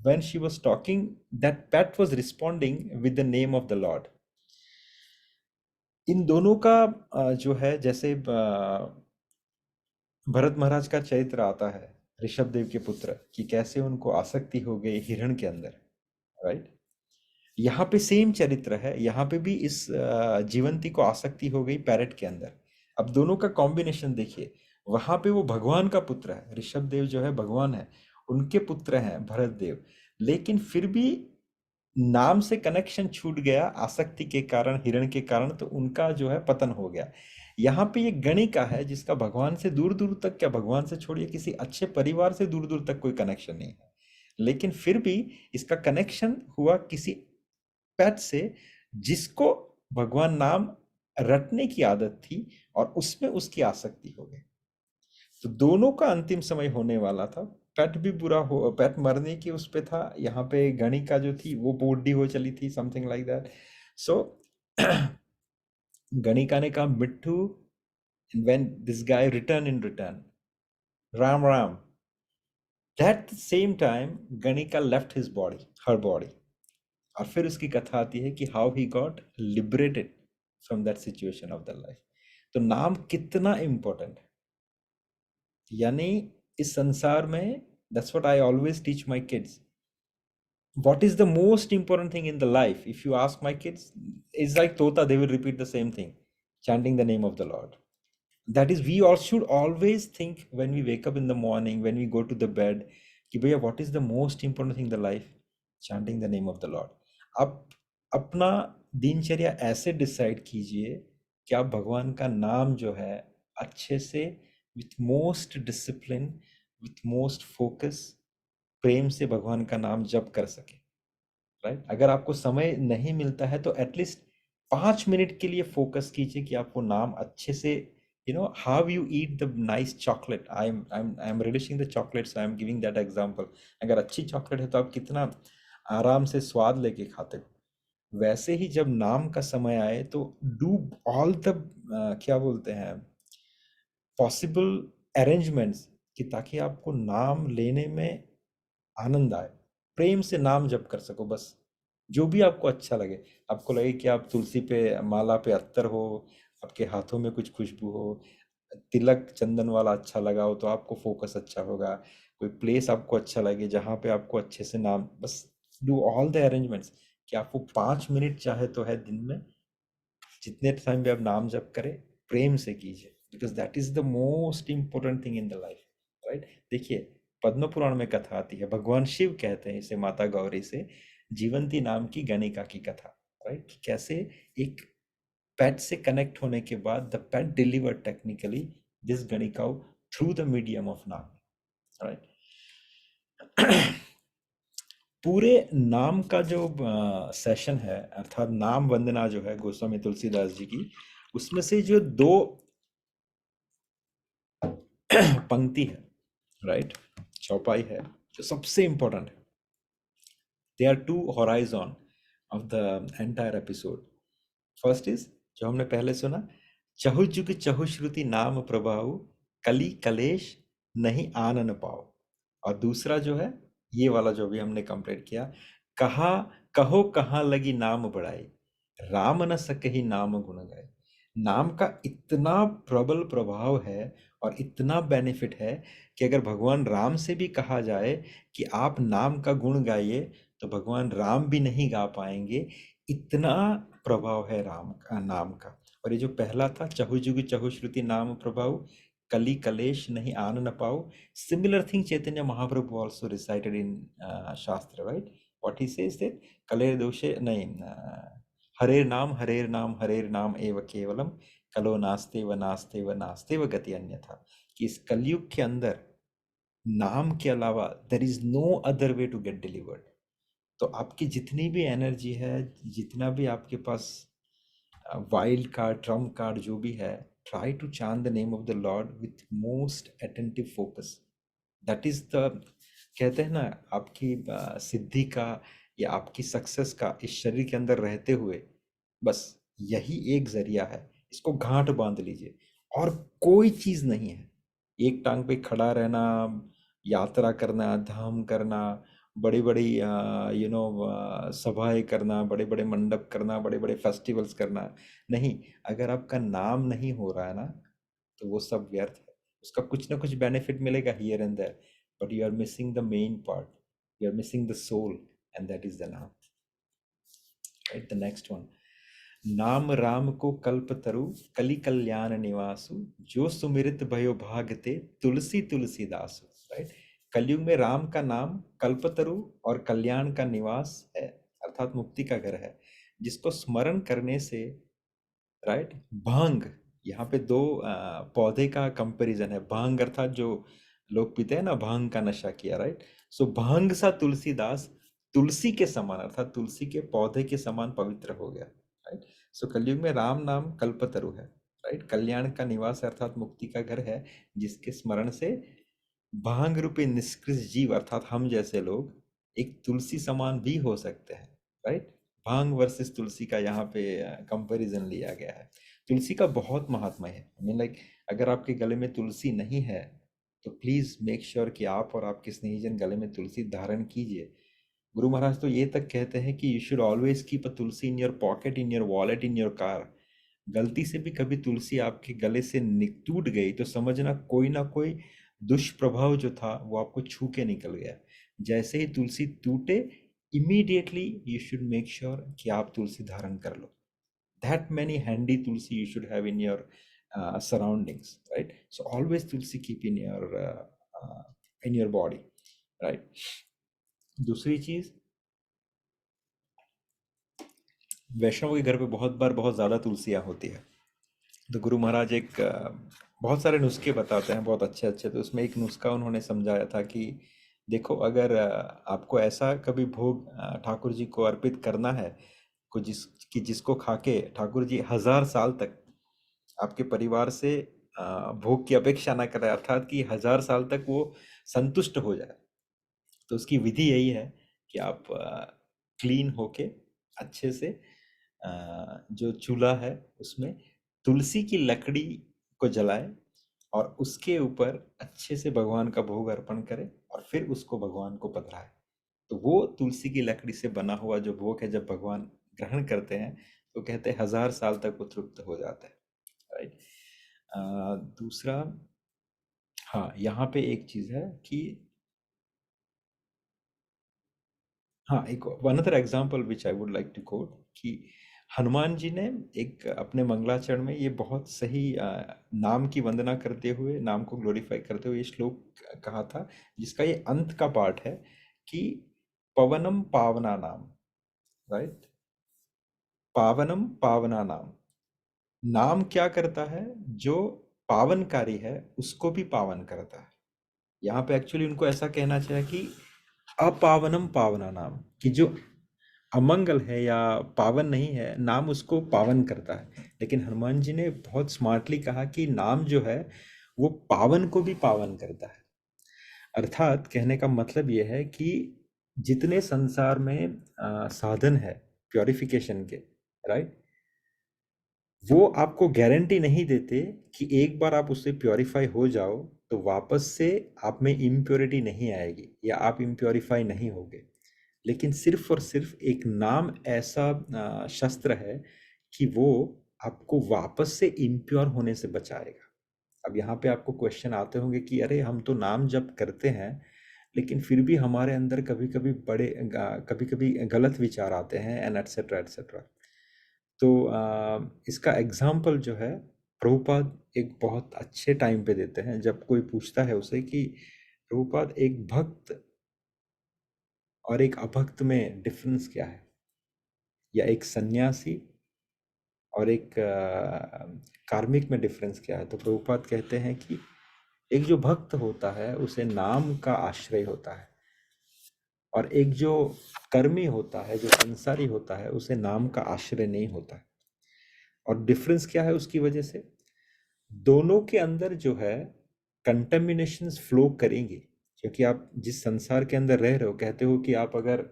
when she was talking, that pet was responding with the name of the Lord। इन दोनों का जो है, जैसे भरत महाराज का चरित्र आता है ऋषभ देव के पुत्र कि कैसे उनको आसक्ति हो गई हिरण के अंदर, राइट। यहाँ पे सेम चरित्र है, यहाँ पे भी इस जीवंती को आसक्ति हो गई पैरट के अंदर। अब दोनों का कॉम्बिनेशन देखिए, वहां पे वो भगवान का पुत्र है, ऋषभ देव जो है भगवान है, उनके पुत्र हैं भरत देव, लेकिन फिर भी नाम से कनेक्शन छूट गया आसक्ति के कारण, हिरण के कारण, तो उनका जो है पतन हो गया। यहाँ पे ये गणिका है जिसका भगवान से दूर दूर तक, क्या भगवान से छोड़िए किसी अच्छे परिवार से दूर दूर तक कोई कनेक्शन नहीं है, लेकिन फिर भी इसका कनेक्शन हुआ किसी पेट से जिसको भगवान नाम रटने की आदत थी और उसमें उसकी आसक्ति हो गई। तो दोनों का अंतिम समय होने वाला था, पेट भी बुरा हो, पेट मरने की उस पे था, यहाँ पे गणिका जो थी वो बूढ़ी हो चली थी, something like that. So Ganika ने कहा Mitthu, when this guy return in return, Ram Ram, that same time Ganika left his body, her body. और फिर उसकी कथा आती है कि how he got liberated from that situation of the life. तो नाम कितना इम्पोर्टेंट है, यानी इस संसार में, that's what I always teach my kids, what is the most important thing in the life. If you ask my kids, it's like tota, they will repeat the same thing, chanting the name of the Lord. That is, we all should always think when we wake up in the morning, when we go to the bed, कि भैया what is the most important thing in the life, chanting the name of the Lord. आप अपना दिनचर्या ऐसे decide कीजिए कि आप भगवान का नाम जो है अच्छे से, with most discipline, with most focus, प्रेम से भगवान का नाम जप कर सके, राइट। अगर आपको समय नहीं मिलता है तो एटलीस्ट 5 मिनट के लिए फोकस कीजिए कि आप वो नाम अच्छे से, how you eat the nice chocolate, I am relishing the chocolate, so I am giving that example. अगर अच्छी चॉकलेट है तो आप कितना आराम से स्वाद लेके खाते हो, वैसे ही जब नाम का समय आए तो डू ऑल द क्या बोलते हैं, पॉसिबल अरेंजमेंट्स, कि ताकि आपको नाम लेने में आनंद आए, प्रेम से नाम जप कर सको। बस जो भी आपको अच्छा लगे, आपको लगे कि आप तुलसी पे माला पे अत्तर हो, आपके हाथों में कुछ खुशबू हो, तिलक चंदन वाला अच्छा लगा हो, तो आपको फोकस अच्छा होगा। कोई प्लेस आपको अच्छा लगे जहाँ पे आपको अच्छे से नाम, बस डू ऑल द अरेंजमेंट्स कि आपको 5 मिनट चाहे तो है दिन में, जितने टाइम भी आप नाम जप करें प्रेम से कीजिए, because that is the most important thing in the life, right. देखिए पद्म पुराण में कथा आती है, भगवान शिव कहते हैं इसे माता गौरी से जीवंती नाम की गणिका की कथा, राइट। कैसे एक पेट से कनेक्ट होने के बाद the pet deliver technically this Ganika through the medium of naam, right. पूरे नाम का जो सेशन है, अर्थात नाम वंदना जो है गोस्वामी तुलसीदास जी की, उसमें से जो 2 पंक्ति है, राइट, चौपाई है, जो सबसे इंपॉर्टेंट है, they are 2 horizon of the entire episode. First is, जो हमने पहले सुना, चहु जुग चहु श्रुति नाम प्रभाव, कली कलेश नहीं आनन पाओ। और दूसरा जो है ये वाला जो भी हमने कंप्लीट किया, कहा कहो कहाँ लगी नाम बढ़ाई, राम न सकहि नाम गुण गाए। नाम का इतना प्रबल प्रभाव है और इतना बेनिफिट है कि अगर भगवान राम से भी कहा जाए कि आप नाम का गुण गाइए, तो भगवान राम भी नहीं गा पाएंगे, इतना प्रभाव है राम का, नाम का। और ये जो पहला था, चहु जुग चहु श्रुति नाम प्रभाव, कली कलेश नहीं आन न पाओ, similar thing Chaitanya Mahaprabhu also recited in shastra, right. What he says that कलेर दोषे नहीं, हरेर नाम हरेर नाम एव केवलम, कलो नास्ते व नास्ते व नास्ते व गति अन्यथा। कि इस कलयुग के अंदर नाम के अलावा there is no other way to get delivered. तो आपकी जितनी भी एनर्जी है, जितना भी आपके पास वाइल्ड कार्ड, ट्रम्प कार्ड जो भी है, try to chant the name of the lord with most attentive focus. That is the, कहते हैं ना, आपकी सिद्धि का या आपकी सक्सेस का इस शरीर के अंदर रहते हुए बस यही एक जरिया है, इसको गांठ बांध लीजिए, और कोई चीज नहीं है। एक टांग पे खड़ा रहना, यात्रा करना, धाम करना, बड़ी बड़ी सभाएं करना, बड़े बड़े मंडप करना, बड़े बड़े फेस्टिवल्स करना नहीं, अगर आपका नाम नहीं हो रहा है ना, तो वो सब व्यर्थ है। उसका कुछ ना कुछ बेनिफिट मिलेगा here and there, but you are missing the main part, you are missing the soul, and that is the नाम, राइट। द नेक्स्ट वन, नाम राम को कल्प तरु, कलि कल्याण निवासु, जो सुमिरित भयो भागते, तुलसी तुलसीदासु, राइट। कलयुग में राम का नाम कल्पतरु और कल्याण का निवास है, अर्थात मुक्ति का घर है, जिसको स्मरण करने से, राइट। भांग, यहाँ पे 2 पौधे का कंपैरिजन है, भांग अर्थात जो लोग पीते हैं ना, भांग का नशा किया, राइट। सो भांग सा तुलसीदास, तुलसी के समान, अर्थात तुलसी के पौधे के समान पवित्र हो गया, राइट। सो कलयुग में राम नाम कल्पतरु है, राइट। कल्याण का निवास अर्थात मुक्ति का घर है, जिसके स्मरण से भांग रूपी निष्कृष्ट जीव अर्थात हम जैसे लोग एक तुलसी समान भी हो सकते हैं, राइट। भांग वर्सेस तुलसी का यहाँ पे कंपैरिजन लिया गया है। तुलसी का बहुत महात्मा है। आई मीन लाइक, अगर आपके गले में तुलसी नहीं है तो प्लीज मेक श्योर कि आप और आपके स्नेहीजन गले में तुलसी धारण कीजिए। गुरु महाराज तो ये तक कहते हैं कि you should always keep a Tulsi in your pocket, in your wallet, in your car. गलती से भी कभी तुलसी आपके गले से टूट गई तो समझना कोई ना कोई दुष्प्रभाव जो था वो आपको छू के निकल गया। जैसे ही तुलसी टूटे, immediately you should make sure कि आप तुलसी धारण कर लो। That many handy tulsi you should have in your surroundings, right. So always tulsi keep in your body, right. दूसरी चीज, वैष्णव के घर पे बहुत बार बहुत ज़्यादा तुलसियाँ होती है, तो गुरु महाराज एक बहुत सारे नुस्खे बताते हैं, बहुत अच्छे अच्छे। तो उसमें एक नुस्खा उन्होंने समझाया था कि देखो, अगर आपको ऐसा कभी भोग ठाकुर जी को अर्पित करना है जिसको खा के ठाकुर जी 1000 साल तक आपके परिवार से भोग की अपेक्षा ना करें, अर्थात कि 1000 साल तक वो संतुष्ट हो जाए, तो उसकी विधि यही है कि आप क्लीन होके अच्छे से जो चूल्हा है उसमें तुलसी की लकड़ी को जलाए और उसके ऊपर अच्छे से भगवान का भोग अर्पण करें और फिर उसको भगवान को पधराए। तो वो तुलसी की लकड़ी से बना हुआ जो भोग है, जब भगवान ग्रहण करते हैं तो कहते हैं 1000 साल तक वो तृप्त हो जाता है, राइट। दूसरा, हाँ, यहाँ पे एक चीज है कि हाँ, एक another example which I would like to quote कि हनुमान जी ने एक अपने मंगलाचरण में ये बहुत सही नाम की वंदना करते हुए, नाम को ग्लोरीफाई करते हुए ये श्लोक कहा था, जिसका ये अंत का पार्ट है कि पवनम पावना नाम, राइट। पावनम पावना नाम, नाम क्या करता है? जो पावनकारी है उसको भी पावन करता है। यहाँ पे एक्चुअली उनको ऐसा कहना चाहिए कि अपावनम पावना नाम, कि जो अमंगल है या पावन नहीं है, नाम उसको पावन करता है। लेकिन हनुमान जी ने बहुत स्मार्टली कहा कि नाम जो है वो पावन को भी पावन करता है। अर्थात कहने का मतलब ये है कि जितने संसार में साधन है प्योरिफिकेशन के, राइट, वो आपको गारंटी नहीं देते कि एक बार आप उससे प्योरीफाई हो जाओ तो वापस से आप में इम्प्योरिटी नहीं आएगी या आप इम्प्योरीफाई नहीं होगे। लेकिन सिर्फ और सिर्फ एक नाम ऐसा शस्त्र है कि वो आपको वापस से इम्प्योर होने से बचाएगा। अब यहाँ पे आपको क्वेश्चन आते होंगे कि अरे हम तो नाम जप करते हैं लेकिन फिर भी हमारे अंदर कभी कभी कभी गलत विचार आते हैं एंड एटसेट्रा एटसेट्रा। तो इसका एग्जाम्पल जो है प्रभुपाद एक बहुत अच्छे टाइम पे देते हैं, जब कोई पूछता है उसे कि प्रभुपाद, एक भक्त और एक अभक्त में डिफरेंस क्या है, या एक सन्यासी और एक कार्मिक में डिफरेंस क्या है, तो प्रभुपाद कहते हैं कि एक जो भक्त होता है उसे नाम का आश्रय होता है, और एक जो कर्मी होता है, जो संसारी होता है, उसे नाम का आश्रय नहीं होता है। और डिफरेंस क्या है उसकी वजह से? दोनों के अंदर जो है कंटेमिनेशंस फ्लो करेंगी, क्योंकि आप जिस संसार के अंदर रह रहे हो, कहते हो कि आप अगर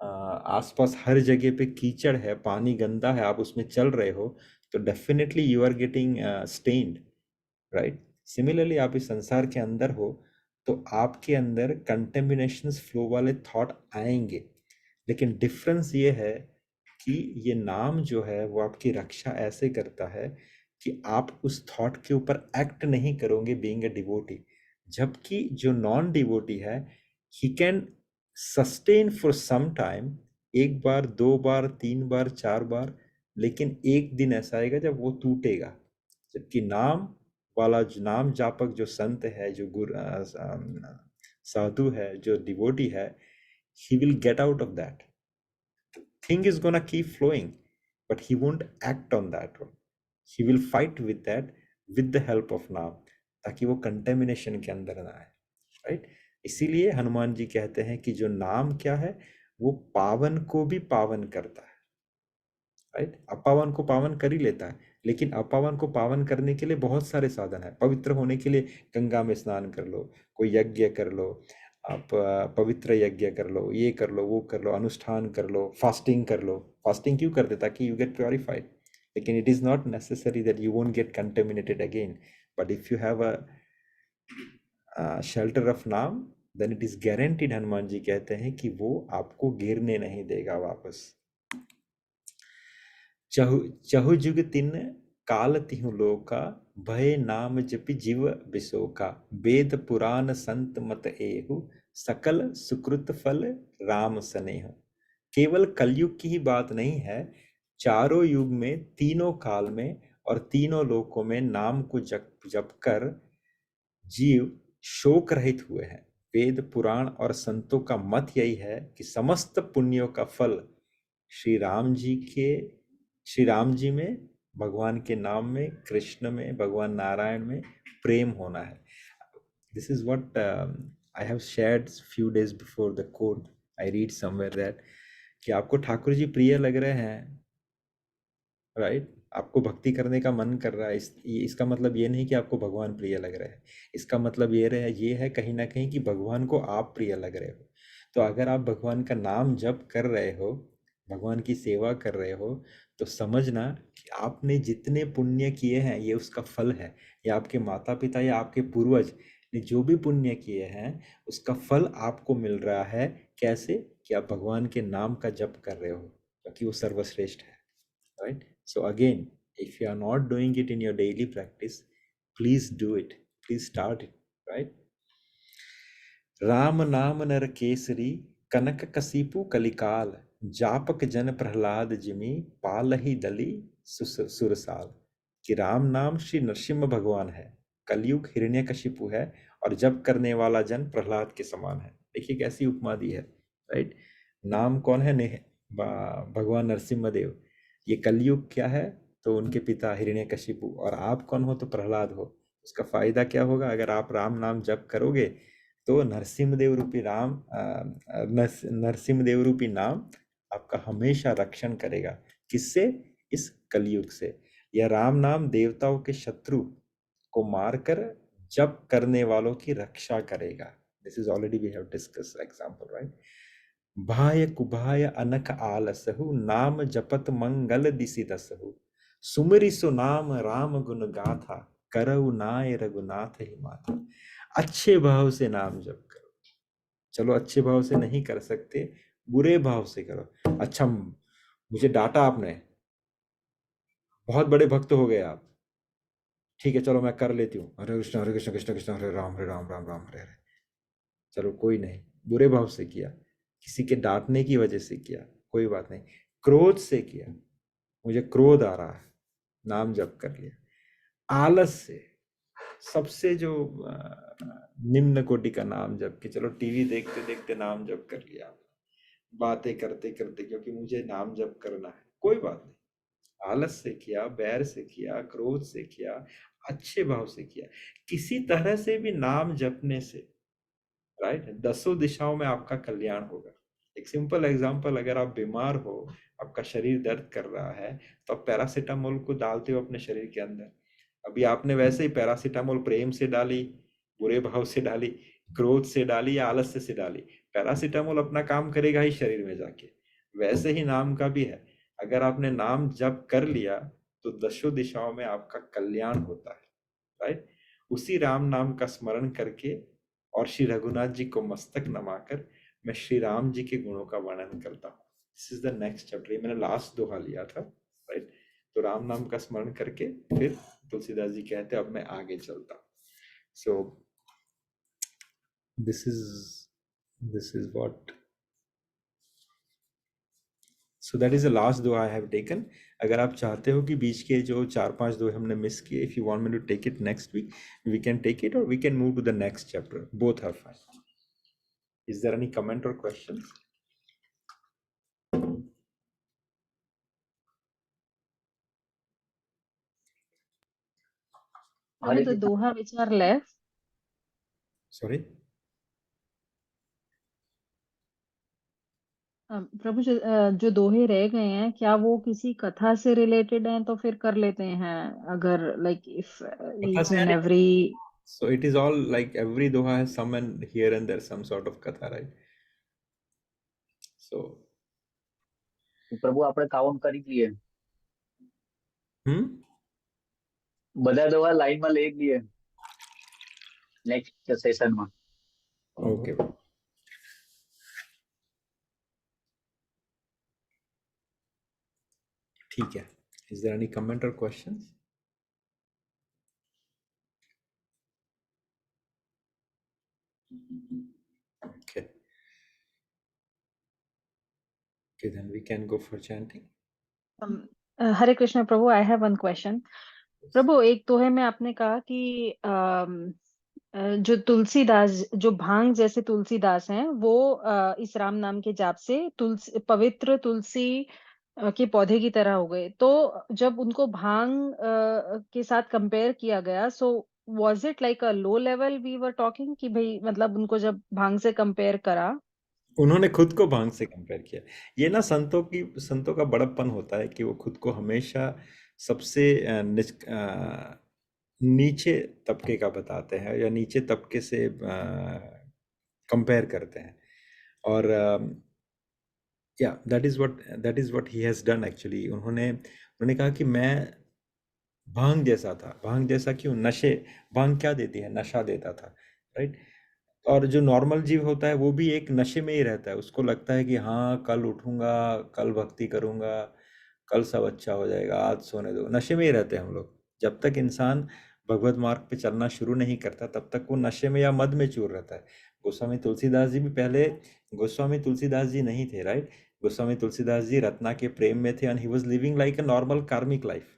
आसपास हर जगह पे कीचड़ है, पानी गंदा है, आप उसमें चल रहे हो तो definitely you are getting stained, right. Similarly आप इस संसार के अंदर हो तो आपके अंदर कंटेमिनेशंस फ्लो वाले थॉट आएंगे। लेकिन डिफरेंस ये है कि ये नाम जो है वो आपकी रक्षा ऐसे करता है कि आप उस थॉट के ऊपर एक्ट नहीं करोगे बीइंग अ डिवोटी, जबकि जो नॉन डिवोटी है he can sustain for some time, एक बार, दो बार, तीन बार, चार बार, लेकिन एक दिन ऐसा आएगा जब वो टूटेगा। जबकि नाम वाला, जो नाम जापक, जो संत है, जो साधु है, जो डिवोटी है, he will get out of that. Thing is gonna keep flowing, but he won't act on that one. He will fight with that with the help of नाम, ताकि वो कंटेमिनेशन के अंदर ना आए, राइट। इसीलिए हनुमान जी कहते हैं कि जो नाम क्या है, वो पावन को भी पावन करता है, राइट। अपावन को पावन कर ही लेता है, लेकिन अपावन को पावन करने के लिए बहुत सारे साधन है। पवित्र होने के लिए गंगा में स्नान कर लो, कोई यज्ञ कर लो, आप पवित्र यज्ञ कर लो, ये कर लो, वो कर लो, अनुष्ठान कर लो, फास्टिंग कर लो। फास्टिंग क्यों करते? ताकि यू गेट प्योरिफाइड। लेकिन it is not necessary that you won't get contaminated again, but if you have a shelter of naam, then it is guaranteed, Hanuman ji कहते हैं कि वो आपको गिरने नहीं देगा वापस। चहु चहु जुग तिन काल तिहु लोका, भय नाम जपि जीव बिसोका, वेद पुराण संत मत एहु, सकल सुकृत फल राम स्नेह। केवल कलयुग की ही बात नहीं है, चारों युग में, तीनों काल में और तीनों लोकों में नाम को जप जप कर जीव शोक रहित हुए हैं। वेद पुराण और संतों का मत यही है कि समस्त पुण्यों का फल श्री राम जी में, भगवान के नाम में, कृष्ण में, भगवान नारायण में प्रेम होना है। This is what I have shared few days before the court. I read somewhere that कि आपको ठाकुर जी प्रिय लग रहे हैं, राइट? आपको भक्ति करने का मन कर रहा है, इसका मतलब ये नहीं कि आपको भगवान प्रिय लग रहे हैं। इसका मतलब ये है कहीं ना कहीं कि भगवान को आप प्रिय लग रहे हो। तो अगर आप भगवान का नाम जप कर रहे हो, भगवान की सेवा कर रहे हो, तो समझना कि आपने जितने पुण्य किए हैं ये उसका फल है। या आपके माता पिता या आपके पूर्वज ने जो भी पुण्य किए हैं उसका फल आपको मिल रहा है। कैसे? कि आप भगवान के नाम का जप कर रहे हो, क्योंकि वो सर्वश्रेष्ठ है, right? So again, if you are not doing it in your daily practice, please do it, please start it, right? Ram नाम नर केसरी, कनक कसीपु कलिकाल, जापक जन प्रहलाद जिमि, पालहि दली सुरसाल। कि राम नाम श्री नरसिम्हा भगवान है, कलयुग हिरण्यकशिपु है, और जप करने वाला जन प्रहलाद के समान है। देखिए कैसी उपमा दी है, राइट? नाम कौन है? भगवान नरसिम्हा देव। ये कलयुग क्या है? तो उनके पिता हिरण्यकशिपु। और आप कौन हो? तो प्रहलाद हो। उसका फायदा क्या होगा? अगर आप राम नाम जप करोगे तो नरसिम्हदेव रूपी नरसिम्हदेव रूपी नाम आपका हमेशा रक्षण करेगा। किससे? इस कलयुग से। यह राम नाम देवताओं के शत्रु को मारकर जप करने वालों की रक्षा करेगा। This is already we have discuss example, right? भाय कुभाय अनक आलसहु, नाम जपत मंगल दिसि दसहु, सुमरि सो नाम राम गुण गाथा, करऊ नाय रघुनाथ ही माथा। अच्छे भाव से नाम जप करो। चलो अच्छे भाव से नहीं कर सकते, बुरे भाव से करो। अच्छा, मुझे डांटा आपने, बहुत बड़े भक्त हो गए आप, ठीक है चलो मैं कर लेती हूँ, हरे कृष्ण कृष्ण कृष्ण हरे राम राम राम हरे हरे। चलो कोई नहीं, बुरे भाव से किया, किसी के डांटने की वजह से किया, कोई बात नहीं। क्रोध से किया, मुझे क्रोध आ रहा है, नाम जप कर लिया। आलस से, सबसे जो निम्न कोटि का नाम जप कि चलो टीवी देखते देखते नाम जप कर लिया, बातें करते करते क्योंकि मुझे नाम जप करना है, कोई बात नहीं। आलस से किया, बैर से किया, क्रोध से किया, अच्छे भाव से किया, किसी तरह से भी नाम जपने से, राइट, दसों दिशाओं में आपका कल्याण होगा। एक सिंपल एग्जांपल, अगर आप बीमार हो, आपका शरीर दर्द कर रहा है, तो आप पैरासीटामोल को डालते हो अपने शरीर के अंदर। अभी आपने वैसे ही पैरासीटामोल प्रेम से डाली, बुरे भाव से डाली, क्रोध से डाली या आलस्य से डाली, पैरासीटामोल अपना काम करेगा ही शरीर में जाके। वैसे ही नाम का भी है, अगर आपने नाम जप कर लिया तो दसों दिशाओं में आपका कल्याण होता है, राइट? उसी राम नाम का स्मरण करके और श्री रघुनाथ जी को मस्तक नमाकर मैं श्री राम जी के गुणों का वर्णन करता हूँ। This is the next chapter. ये मैंने लास्ट दोहा लिया था, राइट? तो राम नाम का स्मरण करके फिर तुलसीदास जी कहते अब मैं आगे चलता हूँ। So this is what, so that is the last Doha I have taken. अगर आप चाहते हो कि बीच के जो 4-5 दोहे हमने मिस किए, if you want me to take it next week, we can take it, और we can move to the next chapter, both are fine. Is there any comment और क्वेश्चन? हमें तो दोहा विचार लेफ्ट। सॉरी, प्रभु जो दोहे रह गए हैं, क्या वो किसी कथा से रिलेटेड हैं तो फिर कर लेते हैं, अगर लाइक इफ कथा ईच से एंड यानी every. so it is all like every doha has some and here and there some sort of katha, right? So પ્રભુ આપણે કાઉન્ટ કરી લઈએ, hmm બધા દવા લાઈનમાં લઈ લઈએ નેક્સ્ટ સેશનમાં. okay, ठीक है. Is there any comment or questions? Okay. Okay, then we can go for chanting. Hare Krishna prabhu, I have one question. Prabhu, एक दोहे में आपने कहा कि जो तुलसीदास, जो भांग जैसे तुलसीदास हैं, वो इस राम नाम के जाप से तुलसी, पवित्र तुलसी के पौधे की तरह हो गए. तो जब उनको भांग के साथ कंपेयर किया गया, so was it like a low level we were talking, कि भाई मतलब उनको जब भांग से कंपेयर करा. उन्होंने खुद को भांग से कंपेयर किया. ये ना संतों का बड़प्पन होता है कि वो खुद को हमेशा सबसे नीचे तबके का बताते हैं या नीचे तबके से कंपेयर करते हैं. और या that is what he has done actually. उन्होंने कहा कि मैं भांग जैसा था. भांग जैसा क्यों? भांग क्या देती है? नशा देता था, राइट? और जो नॉर्मल जीव होता है वो भी एक नशे में ही रहता है. उसको लगता है कि हाँ, कल उठूंगा, कल भक्ति करूंगा, कल सब अच्छा हो जाएगा, आज सोने दो. नशे में ही रहते हैं हम लोग. जब तक इंसान भगवत मार्ग पे चलना शुरू नहीं करता तब तक वो नशे में या मद में चूर रहता है. गोस्वामी तुलसीदास जी भी पहले गोस्वामी तुलसीदास जी नहीं थे, राइट? गोस्वामी तुलसीदास जी रत्ना के प्रेम में थे and he was living like a normal कार्मिक लाइफ.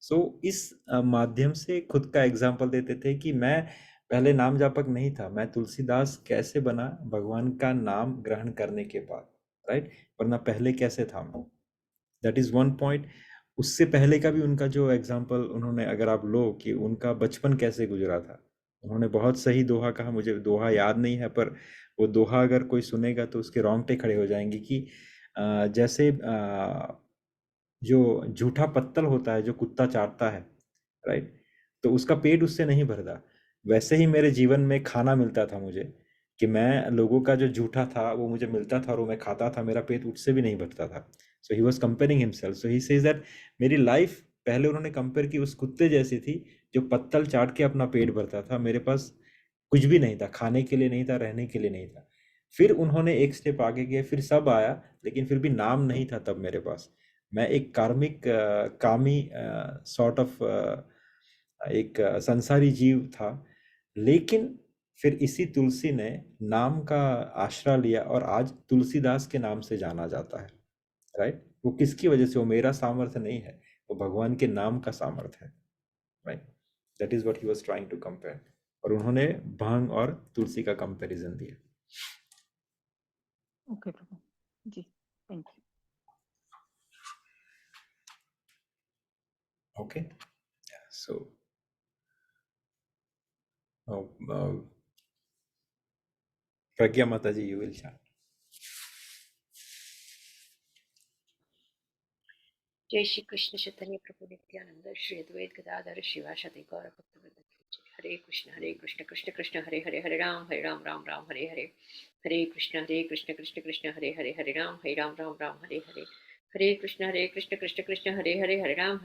सो इस माध्यम से खुद का एग्जाम्पल देते थे कि मैं पहले नाम जापक नहीं था. मैं तुलसीदास कैसे बना? भगवान का नाम ग्रहण करने के बाद, राइट? वरना पहले कैसे था मैं? That is one point. उससे पहले का भी उनका जो एग्जाम्पल उन्होंने अगर आप लो कि उनका बचपन कैसे गुजरा था. उन्होंने बहुत सही दोहा कहा. मुझे दोहा याद नहीं है, पर वो दोहा अगर कोई सुनेगा तो उसके रोंगटे खड़े हो जाएंगे कि जैसे जो झूठा पत्तल होता है जो कुत्ता चाटता है, राइट? तो उसका पेट उससे नहीं भरता. वैसे ही मेरे जीवन में खाना मिलता था मुझे, कि मैं लोगों का जो झूठा था वो मुझे मिलता था और वो मैं खाता था, मेरा पेट उससे भी नहीं भरता था. So he was comparing himself. So he says that मेरी लाइफ पहले उन्होंने कंपेयर की उस कुत्ते जैसी थी जो पत्तल चाट के अपना पेट भरता था. मेरे पास कुछ भी नहीं था, खाने के लिए नहीं था, रहने के लिए नहीं था. फिर उन्होंने एक स्टेप आगे किया, फिर सब आया, लेकिन फिर भी नाम नहीं था तब मेरे पास. मैं एक कार्मिक कामी सॉर्ट ऑफ एक संसारी जीव था. लेकिन फिर इसी तुलसी ने नाम का आश्रय लिया और आज तुलसीदास के नाम से जाना जाता है, राइट? वो किसकी वजह से? वो मेरा सामर्थ्य नहीं है, वो भगवान के नाम का सामर्थ्य है, right? That is what he was trying to compare. और उन्होंने भांग और तुलसी का कंपैरिजन दिया. Okay Prabhu ji, thank you. Okay, so Pragya Mataji, you will chant. जय श्री कृष्ण चैतन्य प्रभु नित्यानंद श्री अद्वैत गदाधर शिवासादि गौर भक्तवृंद की जय. हरे कृष्ण कृष्ण कृष्ण हरे हरे, हरे राम राम राम हरे हरे. हरे कृष्ण कृष्ण कृष्ण हरे हरे, हरे राम राम हरे हरे. हरे कृष्ण कृष्ण कृष्ण हरे हरे, हरे राम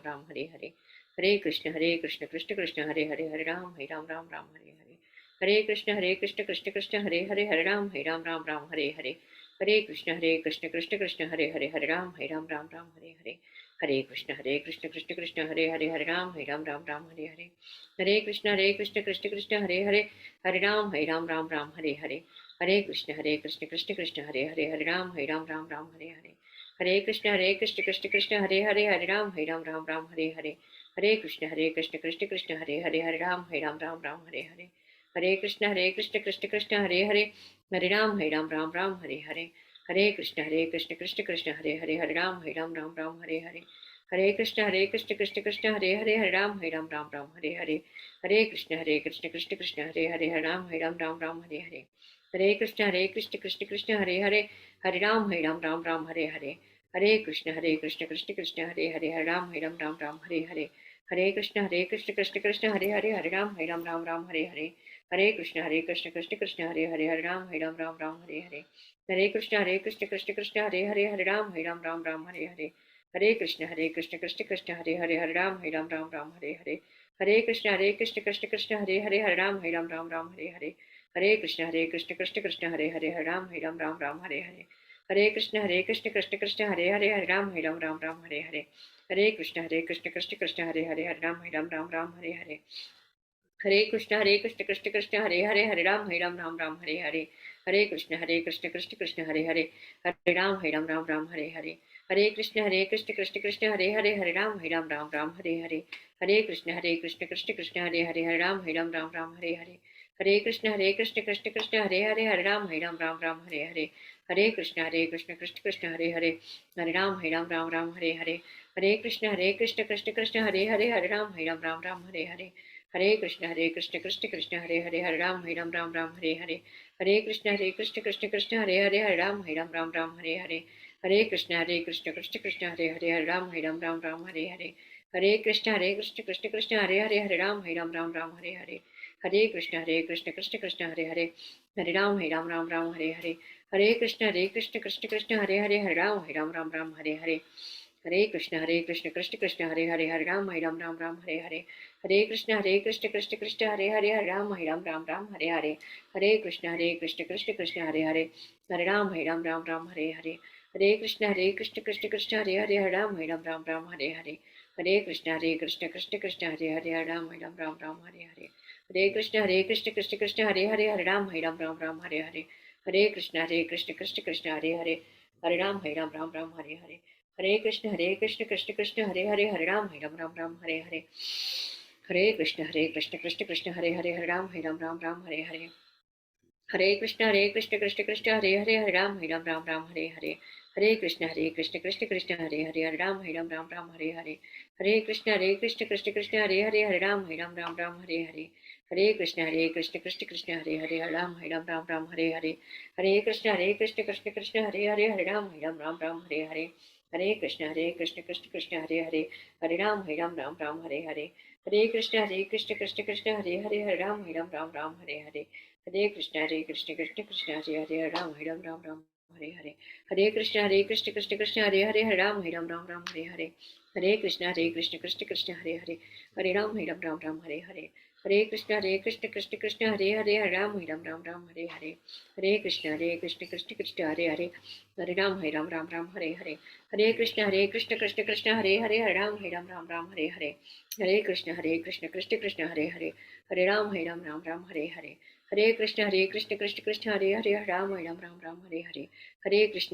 राम हरे हरे. हरे कृष्ण कृष्ण कृष्ण हरे हरे, हरे राम राम हरे हरे. हरे कृष्ण कृष्ण कृष्ण हरे हरे, हरे राम राम हरे हरे. हरे कृष्ण कृष्ण कृष्ण हरे हरे, हरे राम राम हरे हरे. हरे कृष्ण कृष्ण कृष्ण हरे हरे, हरे राम राम हरे हरे. हरे कृष्ण कृष्ण कृष्ण हरे हरे, हरे राम राम हरे हरे. हरे कृष्ण कृष्ण कृष्ण हरे हरे, हरे राम राम हरे हरे. हरे कृष्ण कृष्ण कृष्ण हरे हरे, हरे राम राम हरे हरे. हरे कृष्ण कृष्ण कृष्ण हरे हरे, हरे राम राम हरे हरे. हरे कृष्ण कृष्ण कृष्ण हरे हरे, हरे राम राम हरे हरे. हरे कृष्ण कृष्ण कृष्ण हरे हरे, हरे राम राम हरे हरे. हरे कृष्ण कृष्ण कृष्ण हरे हरे, हरे राम राम हरे हरे. हरे कृष्ण कृष्ण कृष्ण हरे हरे, हरे राम राम हरे हरे. हरे कृष्ण कृष्ण कृष्ण हरे हरे, हरे राम राम हरे हरे, हरे कृष्ण कृष्ण कृष्ण हरे हरे, हरे राम हरे हरे, हरे कृष्ण कृष्ण कृष्ण हरे हरे, हरे राम हरे हरे, हरे कृष्ण कृष्ण कृष्ण हरे हरे, हरे राम हरे हरे, हरे कृष्ण कृष्ण कृष्ण हरे हरे, हरे राम हरे हरे, हरे कृष्ण कृष्ण कृष्ण हरे हरे, हरे राम हरे हरे, हरे कृष्ण कृष्ण कृष्ण हरे हरे, हरे राम हरे हरे, हरे कृष्ण कृष्ण कृष्ण हरे हरे, हरे राम हरे हरे, हरे कृष्ण कृष्ण कृष्ण हरे हरे, हरे राम हरे हरे, हरे कृष्ण कृष्ण कृष्ण हरे हरे, हरे राम हरे हरे, हरे कृष्ण कृष्ण कृष्ण हरे हरे, हरे राम हरे हरे, हरे कृष्ण कृष्ण कृष्ण हरे हरे, हरे राम हरे हरे, हरे कृष्ण कृष्ण कृष्ण हरे हरे, हरे राम हरे हरे, हरे कृष्ण कृष्ण कृष्ण हरे हरे, हरे राम हरे हरे, हरे कृष्ण कृष्ण कृष्ण हरे हरे, हरे राम हरे हरे, हरे कृष्ण कृष्ण कृष्ण हरे हरे, हरे राम हरे हरे, हरे कृष्ण कृष्ण कृष्ण हरे हरे, हरे राम हरे हरे, हरे कृष्ण कृष्ण कृष्ण हरे हरे, हरे राम हरे हरे, हरे कृष्ण कृष्ण कृष्ण हरे हरे, हरे राम हरे हरे, हरे कृष्ण कृष्ण कृष्ण हरे हरे, हरे राम हरे हरे, हरे कृष्ण कृष्ण कृष्ण हरे हरे, हरे राम हरे हरे, हरे कृष्ण कृष्ण कृष्ण हरे हरे, हरे राम हरे हरे, हरे कृष्ण कृष्ण कृष्ण हरे हरे, हरे राम हरे हरे, हरे कृष्ण कृष्ण कृष्ण हरे हरे, हरे राम हरे हरे, हरे कृष्ण कृष्ण कृष्ण हरे हरे, हरे राम हरे हरे, हरे कृष्ण कृष्ण कृष्ण हरे हरे, हरे राम हरे हरे, हरे कृष्ण कृष्ण कृष्ण हरे हरे, हरे राम हरे हरे, हरे कृष्ण कृष्ण कृष्ण हरे हरे, हरे राम हरे हरे, हरे कृष्ण कृष्ण कृष्ण हरे हरे, हरे राम हरे हरे, हरे कृष्ण कृष्ण कृष्ण हरे हरे, हरे राम हरे हरे, हरे कृष्ण कृष्ण कृष्ण हरे हरे, हरे राम हरे हरे, हरे कृष्ण कृष्ण कृष्ण हरे हरे, हरे राम हरे हरे, हरे कृष्ण कृष्ण कृष्ण हरे हरे, हरे राम हरे हरे, हरे कृष्ण कृष्ण कृष्ण हरे हरे, हरे राम हरे हरे, हरे कृष्ण कृष्ण कृष्ण हरे हरे, हरे राम हरे हरे, हरे कृष्ण कृष्ण कृष्ण हरे हरे, हरे राम हरे हरे, हरे कृष्ण कृष्ण कृष्ण हरे हरे, हरे राम हरे हरे, हरे कृष्ण कृष्ण कृष्ण हरे हरे, हरे राम हरे हरे, हरे कृष्ण कृष्ण कृष्ण हरे हरे, हरे राम हरे हरे, हरे कृष्ण कृष्ण कृष्ण हरे हरे, राम हरे हरे, हरे कृष्ण कृष्ण कृष्ण हरे हरे, हरे राम हरे हरे, हरे कृष्ण कृष्ण कृष्ण हरे हरे, हरे राम हरे हरे, हरे कृष्ण कृष्ण कृष्ण हरे हरे, हरे राम हरे हरे, हरे कृष्ण कृष्ण कृष्ण हरे हरे, हरे राम हरे हरे, हरे कृष्ण कृष्ण कृष्ण हरे हरे, हरे राम हरे हरे, हरे कृष्ण कृष्ण कृष्ण हरे हरे, हरे राम हरे हरे, हरे कृष्ण कृष्ण कृष्ण हरे हरे, राम हरे हरे, हरे कृष्ण कृष्ण कृष्ण हरे हरे, राम हरे हरे, हरे कृष्ण कृष्ण कृष्ण हरे हरे,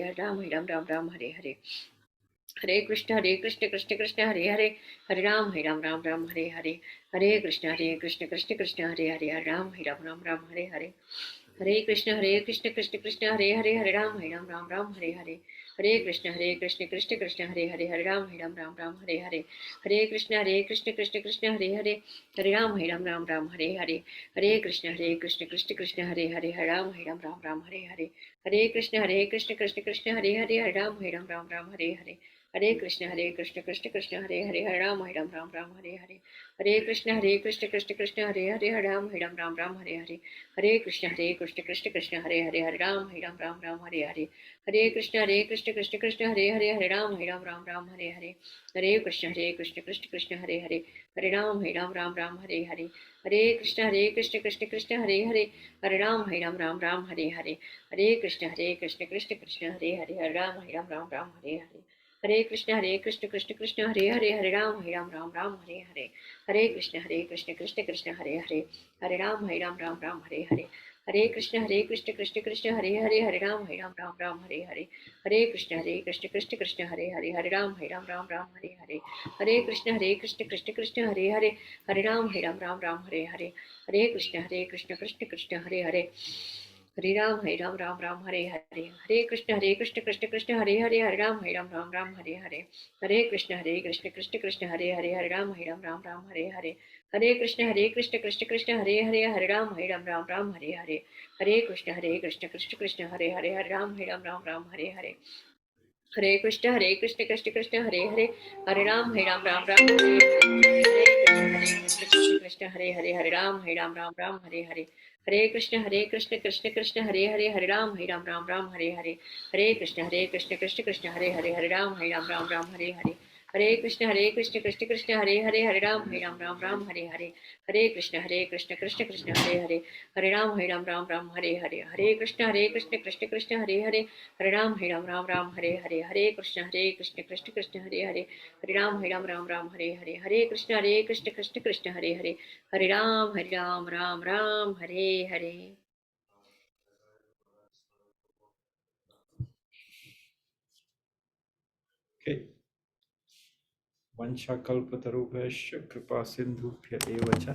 हरे राम हरे हरे, हरे कृष्ण कृष्ण कृष्ण हरे हरे, राम हरे हरे, हरे कृष्ण कृष्ण कृष्ण हरे हरे, हरे राम हरे हरे, हरे कृष्ण कृष्ण कृष्ण हरे हरे, हरे राम हरे हरे, हरे कृष्ण कृष्ण कृष्ण हरे हरे, हरे राम हरे हरे, हरे कृष्ण कृष्ण कृष्ण हरे हरे, हरे राम हरे हरे, हरे कृष्ण कृष्ण कृष्ण हरे हरे, हरे राम हरे हरे, हरे कृष्ण कृष्ण कृष्ण हरे हरे, हरे राम हरे हरे, हरे कृष्ण कृष्ण कृष्ण हरे हरे, हरे राम हरे हरे, हरे कृष्ण कृष्ण कृष्ण हरे हरे, हरे राम हरे हरे, हरे कृष्ण कृष्ण कृष्ण हरे हरे, हरे राम हरे हरे, हरे कृष्ण कृष्ण कृष्ण हरे हरे, हरे राम हरे हरे, हरे कृष्ण कृष्ण कृष्ण हरे हरे, हरे राम हरे हरे, हरे कृष्ण कृष्ण कृष्ण हरे हरे, हरे राम हरे हरे, हरे कृष्ण कृष्ण कृष्ण हरे हरे, हरे राम हरे हरे, हरे कृष्ण कृष्ण कृष्ण हरे हरे, हरे राम हरे हरे, हरे कृष्ण कृष्ण कृष्ण हरे हरे, हरे राम हरे हरे, हरे कृष्ण कृष्ण कृष्ण हरे हरे, हरे राम हरे हरे, हरे कृष्ण कृष्ण कृष्ण हरे हरे, हरे राम हरे हरे, हरे कृष्ण कृष्ण कृष्ण हरे हरे, हरे राम राम राम हरे हरे, हरे कृष्ण कृष्ण कृष्ण हरे हरे, हरे राम राम हरे हरे, हरे कृष्ण कृष्ण कृष्ण हरे हरे, हरे राम राम हरे हरे, हरे कृष्ण कृष्ण कृष्ण हरे हरे, हरे राम राम हरे हरे, हरे कृष्ण कृष्ण कृष्ण हरे हरे, हरे राम राम हरे हरे, हरे कृष्ण कृष्ण कृष्ण हरे हरे, हरे राम राम हरे हरे, हरे कृष्ण कृष्ण हरे हरे, हरे राम राम हरे हरे, हरे कृष्ण कृष्ण कृष्ण हरे हरे, हरे राम राम हरे हरे, हरे कृष्ण कृष्ण कृष्ण हरे हरे, हरे राम राम हरे हरे, हरे कृष्ण कृष्ण कृष्ण हरे हरे, हरे राम राम हरे हरे, हरे कृष्ण कृष्ण कृष्ण हरे हरे, हरे राम राम हरे हरे, हरे कृष्ण कृष्ण कृष्ण हरे हरे, हरे राम राम हरे हरे, हरे कृष्ण कृष्ण कृष्ण हरे हरे, हरे राम राम हरे हरे, हरे कृष्ण कृष्ण कृष्ण हरे हरे, हरे राम राम राम हरे हरे. Okay. वंशाकल्पतरुभ्यश्च कृपा सिन्धुभ्य एव च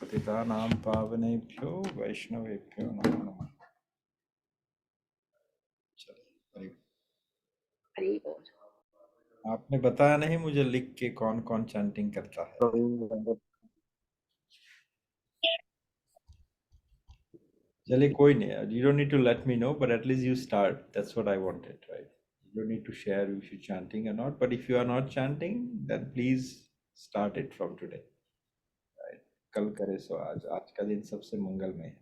पतितानां पावनेभ्यो वैष्णवेभ्यो नमो नमः. चलो, very good. हरि बोल. आपने बताया नहीं मुझे लिख के कौन कौन चैंटिंग करता है. प्रभु चलिए कोई नहीं, you don't need to let me know, but at least you start. That's what I wanted, right? You don't need to share if you're chanting or not, but if you are not chanting, then please start it from today. Right? कल करे सो आज, आज का दिन सबसे मंगलमय है.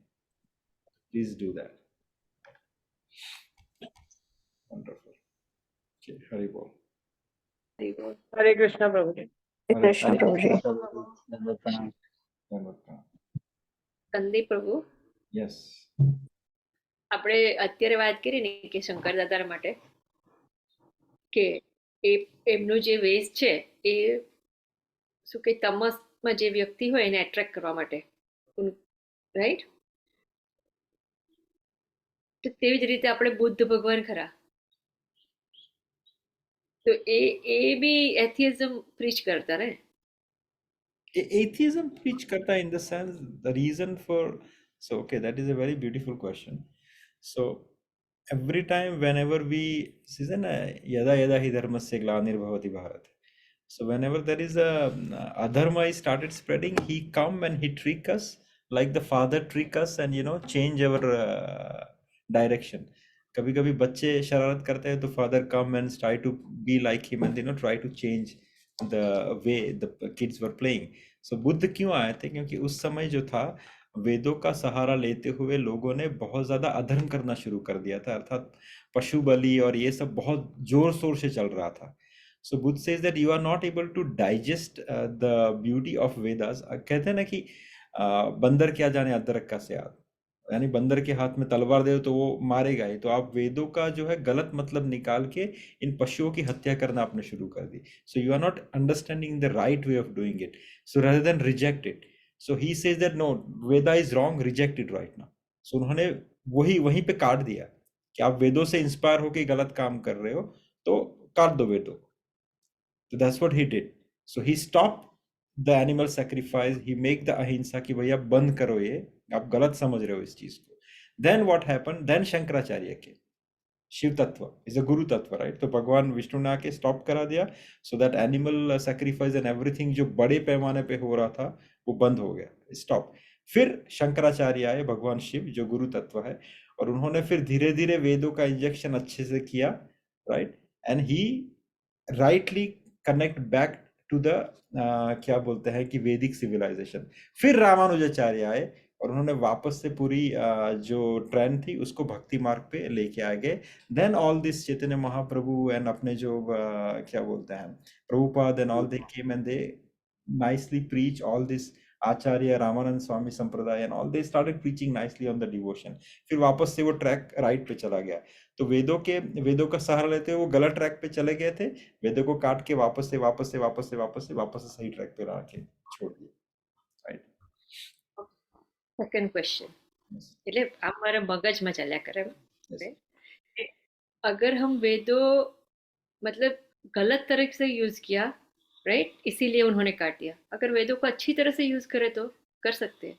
Please do that. Wonderful. Okay, Hari बोल. हरि बोल. हरे कृष्णा प्रभु जी. हरे कृष्ण प्रभु जी. प्रभु दंडवत प्रणाम. સંદીપ પ્રભુ, Yes. આપણે અત્યારે વાત કરી ને કે શંકર દાદા માટે કે એમનું જે વેશ છે એ શું કે તમસમાં જે વ્યક્તિ હોય એને એટ્રેક્ટ કરવા માટે, રાઈટ? તો તેવી જ રીતે આપણે બુદ્ધ ભગવાન ખરા, તો એ બી એથિયઝમ પ્રીચ કરતા ને. Atheism preach karta in the sense the reason for, so okay, that is a very beautiful question. So every time whenever we season yada yada hi dharmasya glanirvavati bharat, so whenever there is a adharma is started spreading, he come and he trick us like the father trick us and change our direction. कभी कभी बच्चे शरारत करते हैं तो father come and try to be like him and try to change the way the kids were playing. So Buddha क्यों आए थे? क्योंकि उस समय जो था वेदों का सहारा लेते हुए लोगों ने बहुत ज्यादा अधर्म करना शुरू कर दिया था, अर्थात पशु बलि और ये सब बहुत जोर शोर से चल रहा था. So Buddha says that you are not able to digest the beauty of Vedas. कहते हैं ना कि बंदर क्या जाने अदरक का स्वाद, यानी बंदर के हाथ में तलवार दे तो वो मारेगा ही. तो आप वेदों का जो है गलत मतलब निकाल के इन पशुओं की हत्या करना आपने शुरू कर दी. So you are not understanding the right way of doing it. So rather than reject it, so he says that no, Veda is wrong, reject it right now. So उन्होंने वहीं पे काट दिया कि आप वेदों से इंस्पायर होके गलत काम कर रहे हो तो काट दो वेदों. So that's what he did. So he stopped the animal sacrifice. He make the अहिंसा कि भैया बंद करो, ये आप गलत समझ रहे हो इस चीज को. Then what happened? Then Shankaracharya के शिव तत्व इज अ गुरु तत्व, राइट? तो भगवान विष्णु ने आके स्टॉप करा दिया, so that animal sacrifice and everything जो बड़े पैमाने पे हो रहा था वो बंद हो गया, स्टॉप. फिर शंकराचार्य आए, भगवान शिव जो गुरु तत्व है, और उन्होंने फिर धीरे धीरे वेदों का इंजेक्शन अच्छे से किया, right? And he rightly connect back to the क्या बोलते हैं कि वैदिक सिविलाइजेशन. फिर रामानुजाचार्य आए और उन्होंने वापस से पूरी जो ट्रेंड थी उसको भक्ति मार्ग पे लेके आ गए. Then all this Chaitanya Mahaprabhu and अपने जो क्या बोलते हैं Prabhupada and all they came and they nicely preach all this Acharya Ramanand Swami Sampradaya and all they started preaching nicely on the devotion. फिर वापस से वो ट्रैक राइट पे चला गया. तो वेदों का सहारा लेते हुए वो गलत ट्रैक पे चले गए थे, वेदों को काट के वापस से सही ट्रैक पे ला के छोड़ दिया, राइट? Second question, Yes. એટલે આ મારા મગજમાં ચાલ્યા કરે. Yes. अगर हम वेदों मतलब गलत तरह से यूज किया, राइट, इसीलिए उन्होंने काट दिया. अगर वेदों को अच्छी तरह से यूज करे तो कर सकते हैं,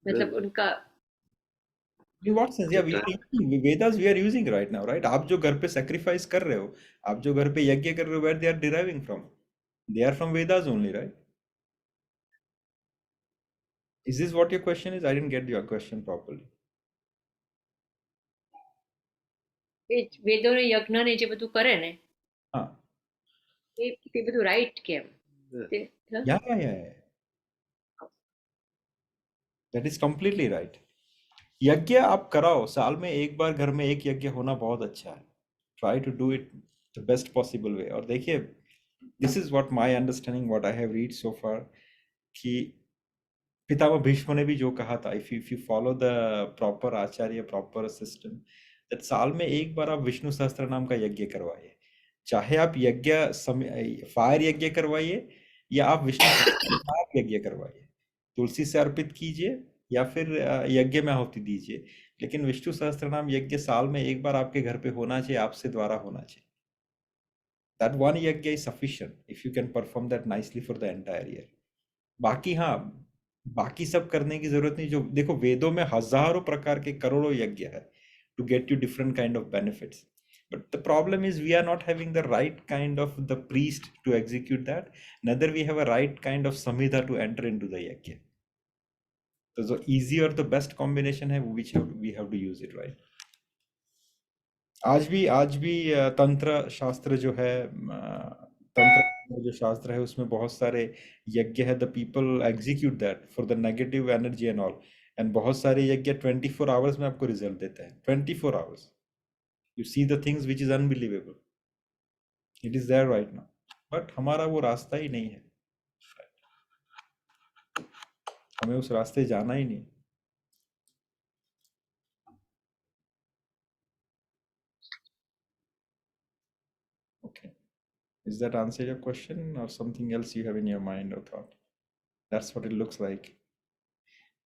मतलब उनका In what sense? Yeah, we are using Vedas. We are using right now, right? आप जो घर पे sacrifice कर रहे हो, आप जो घर पे यज्ञ कर रहे हो, where they are deriving from? They are from Vedas only, right? Is this what your question is? I didn't get your question properly. એ વેદોને યજ્ઞ ને જે બધું કરે ને हाँ, તે બધું રાઈટ કેમ? yeah. That is completely right. यज्ञ आप कराओ, साल में एक बार घर में एक यज्ञ होना बहुत अच्छा है. Try to do it the best possible way. और देखिए, this is what my understanding, what I have read so far, कि पितामह भीष्म ने भी जो कहा था, if you follow the proper Acharya, proper system, that साल में एक बार आप विष्णु सहस्त्र नाम का यज्ञ करवाइए. चाहे आप फायर यज्ञ करवाइए या आप विष्णु सहस्त्रनाम यज्ञ करवाइए, तुलसी से अर्पित कीजिए या फिर यज्ञ में आहुति दीजिए, लेकिन विष्णु सहस्त्रनाम यज्ञ साल में एक बार आपके घर पे होना चाहिए, आपसे द्वारा होना चाहिए. That one यज्ञ is sufficient if you can perform that nicely for the entire year. बाकी हाँ, बाकी सब करने की जरूरत नहीं. जो देखो, वेदों में हजारों प्रकार के करोड़ों यज्ञ है to get you different kind of benefits. But the problem is we are not having the right kind of the priest to execute that. Neither we have a right kind of samhita to enter into the yajna. So the easier the best combination है, which we have to use it, right? आज भी तंत्र शास्त्र जो है, तंत्र जो शास्त्र है उसमें बहुत सारे यज्ञ है. The people execute that for the negative energy and all. And बहुत सारे यज्ञ 24 आवर्स में आपको रिजल्ट देते हैं. 24 hours you see the things which is unbelievable. It is there right now. But हमारा वो रास्ता ही नहीं है. हमें उस रास्ते जाना ही नहीं. Okay. Is that answer your question or something else you have in your mind or thought? That's what it looks like.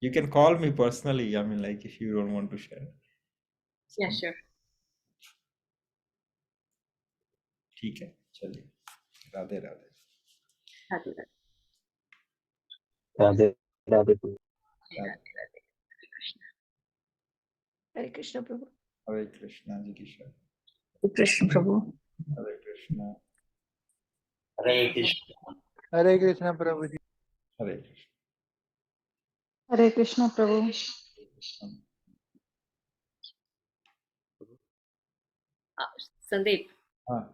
You can call me personally, I mean, like, if you don't want to share. Yeah, sure. ठीक है, चलिए. राधे राधे. राधे राधे. राधे राधे प्रभु. राधे राधे. हरे कृष्ण. हरे कृष्ण प्रभु. हरे कृष्णा जी की शरण. हरे कृष्ण प्रभु. हरे कृष्णा. हरे कृष्ण. हरे कृष्णा प्रभु जी. हरे कृष्ण. हरे कृष्ण प्रभु. સંદીપ, हाँ,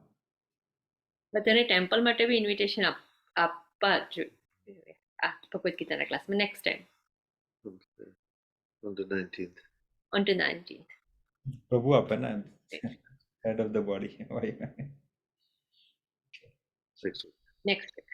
બધાને temple માટે બી invitation આપવા જોઈએ આ ભગવદ ગીતાના ક્લાસમાં next time on the 19th. on to 19th. प्रभु आप है ना, head of the body. Next week. next week.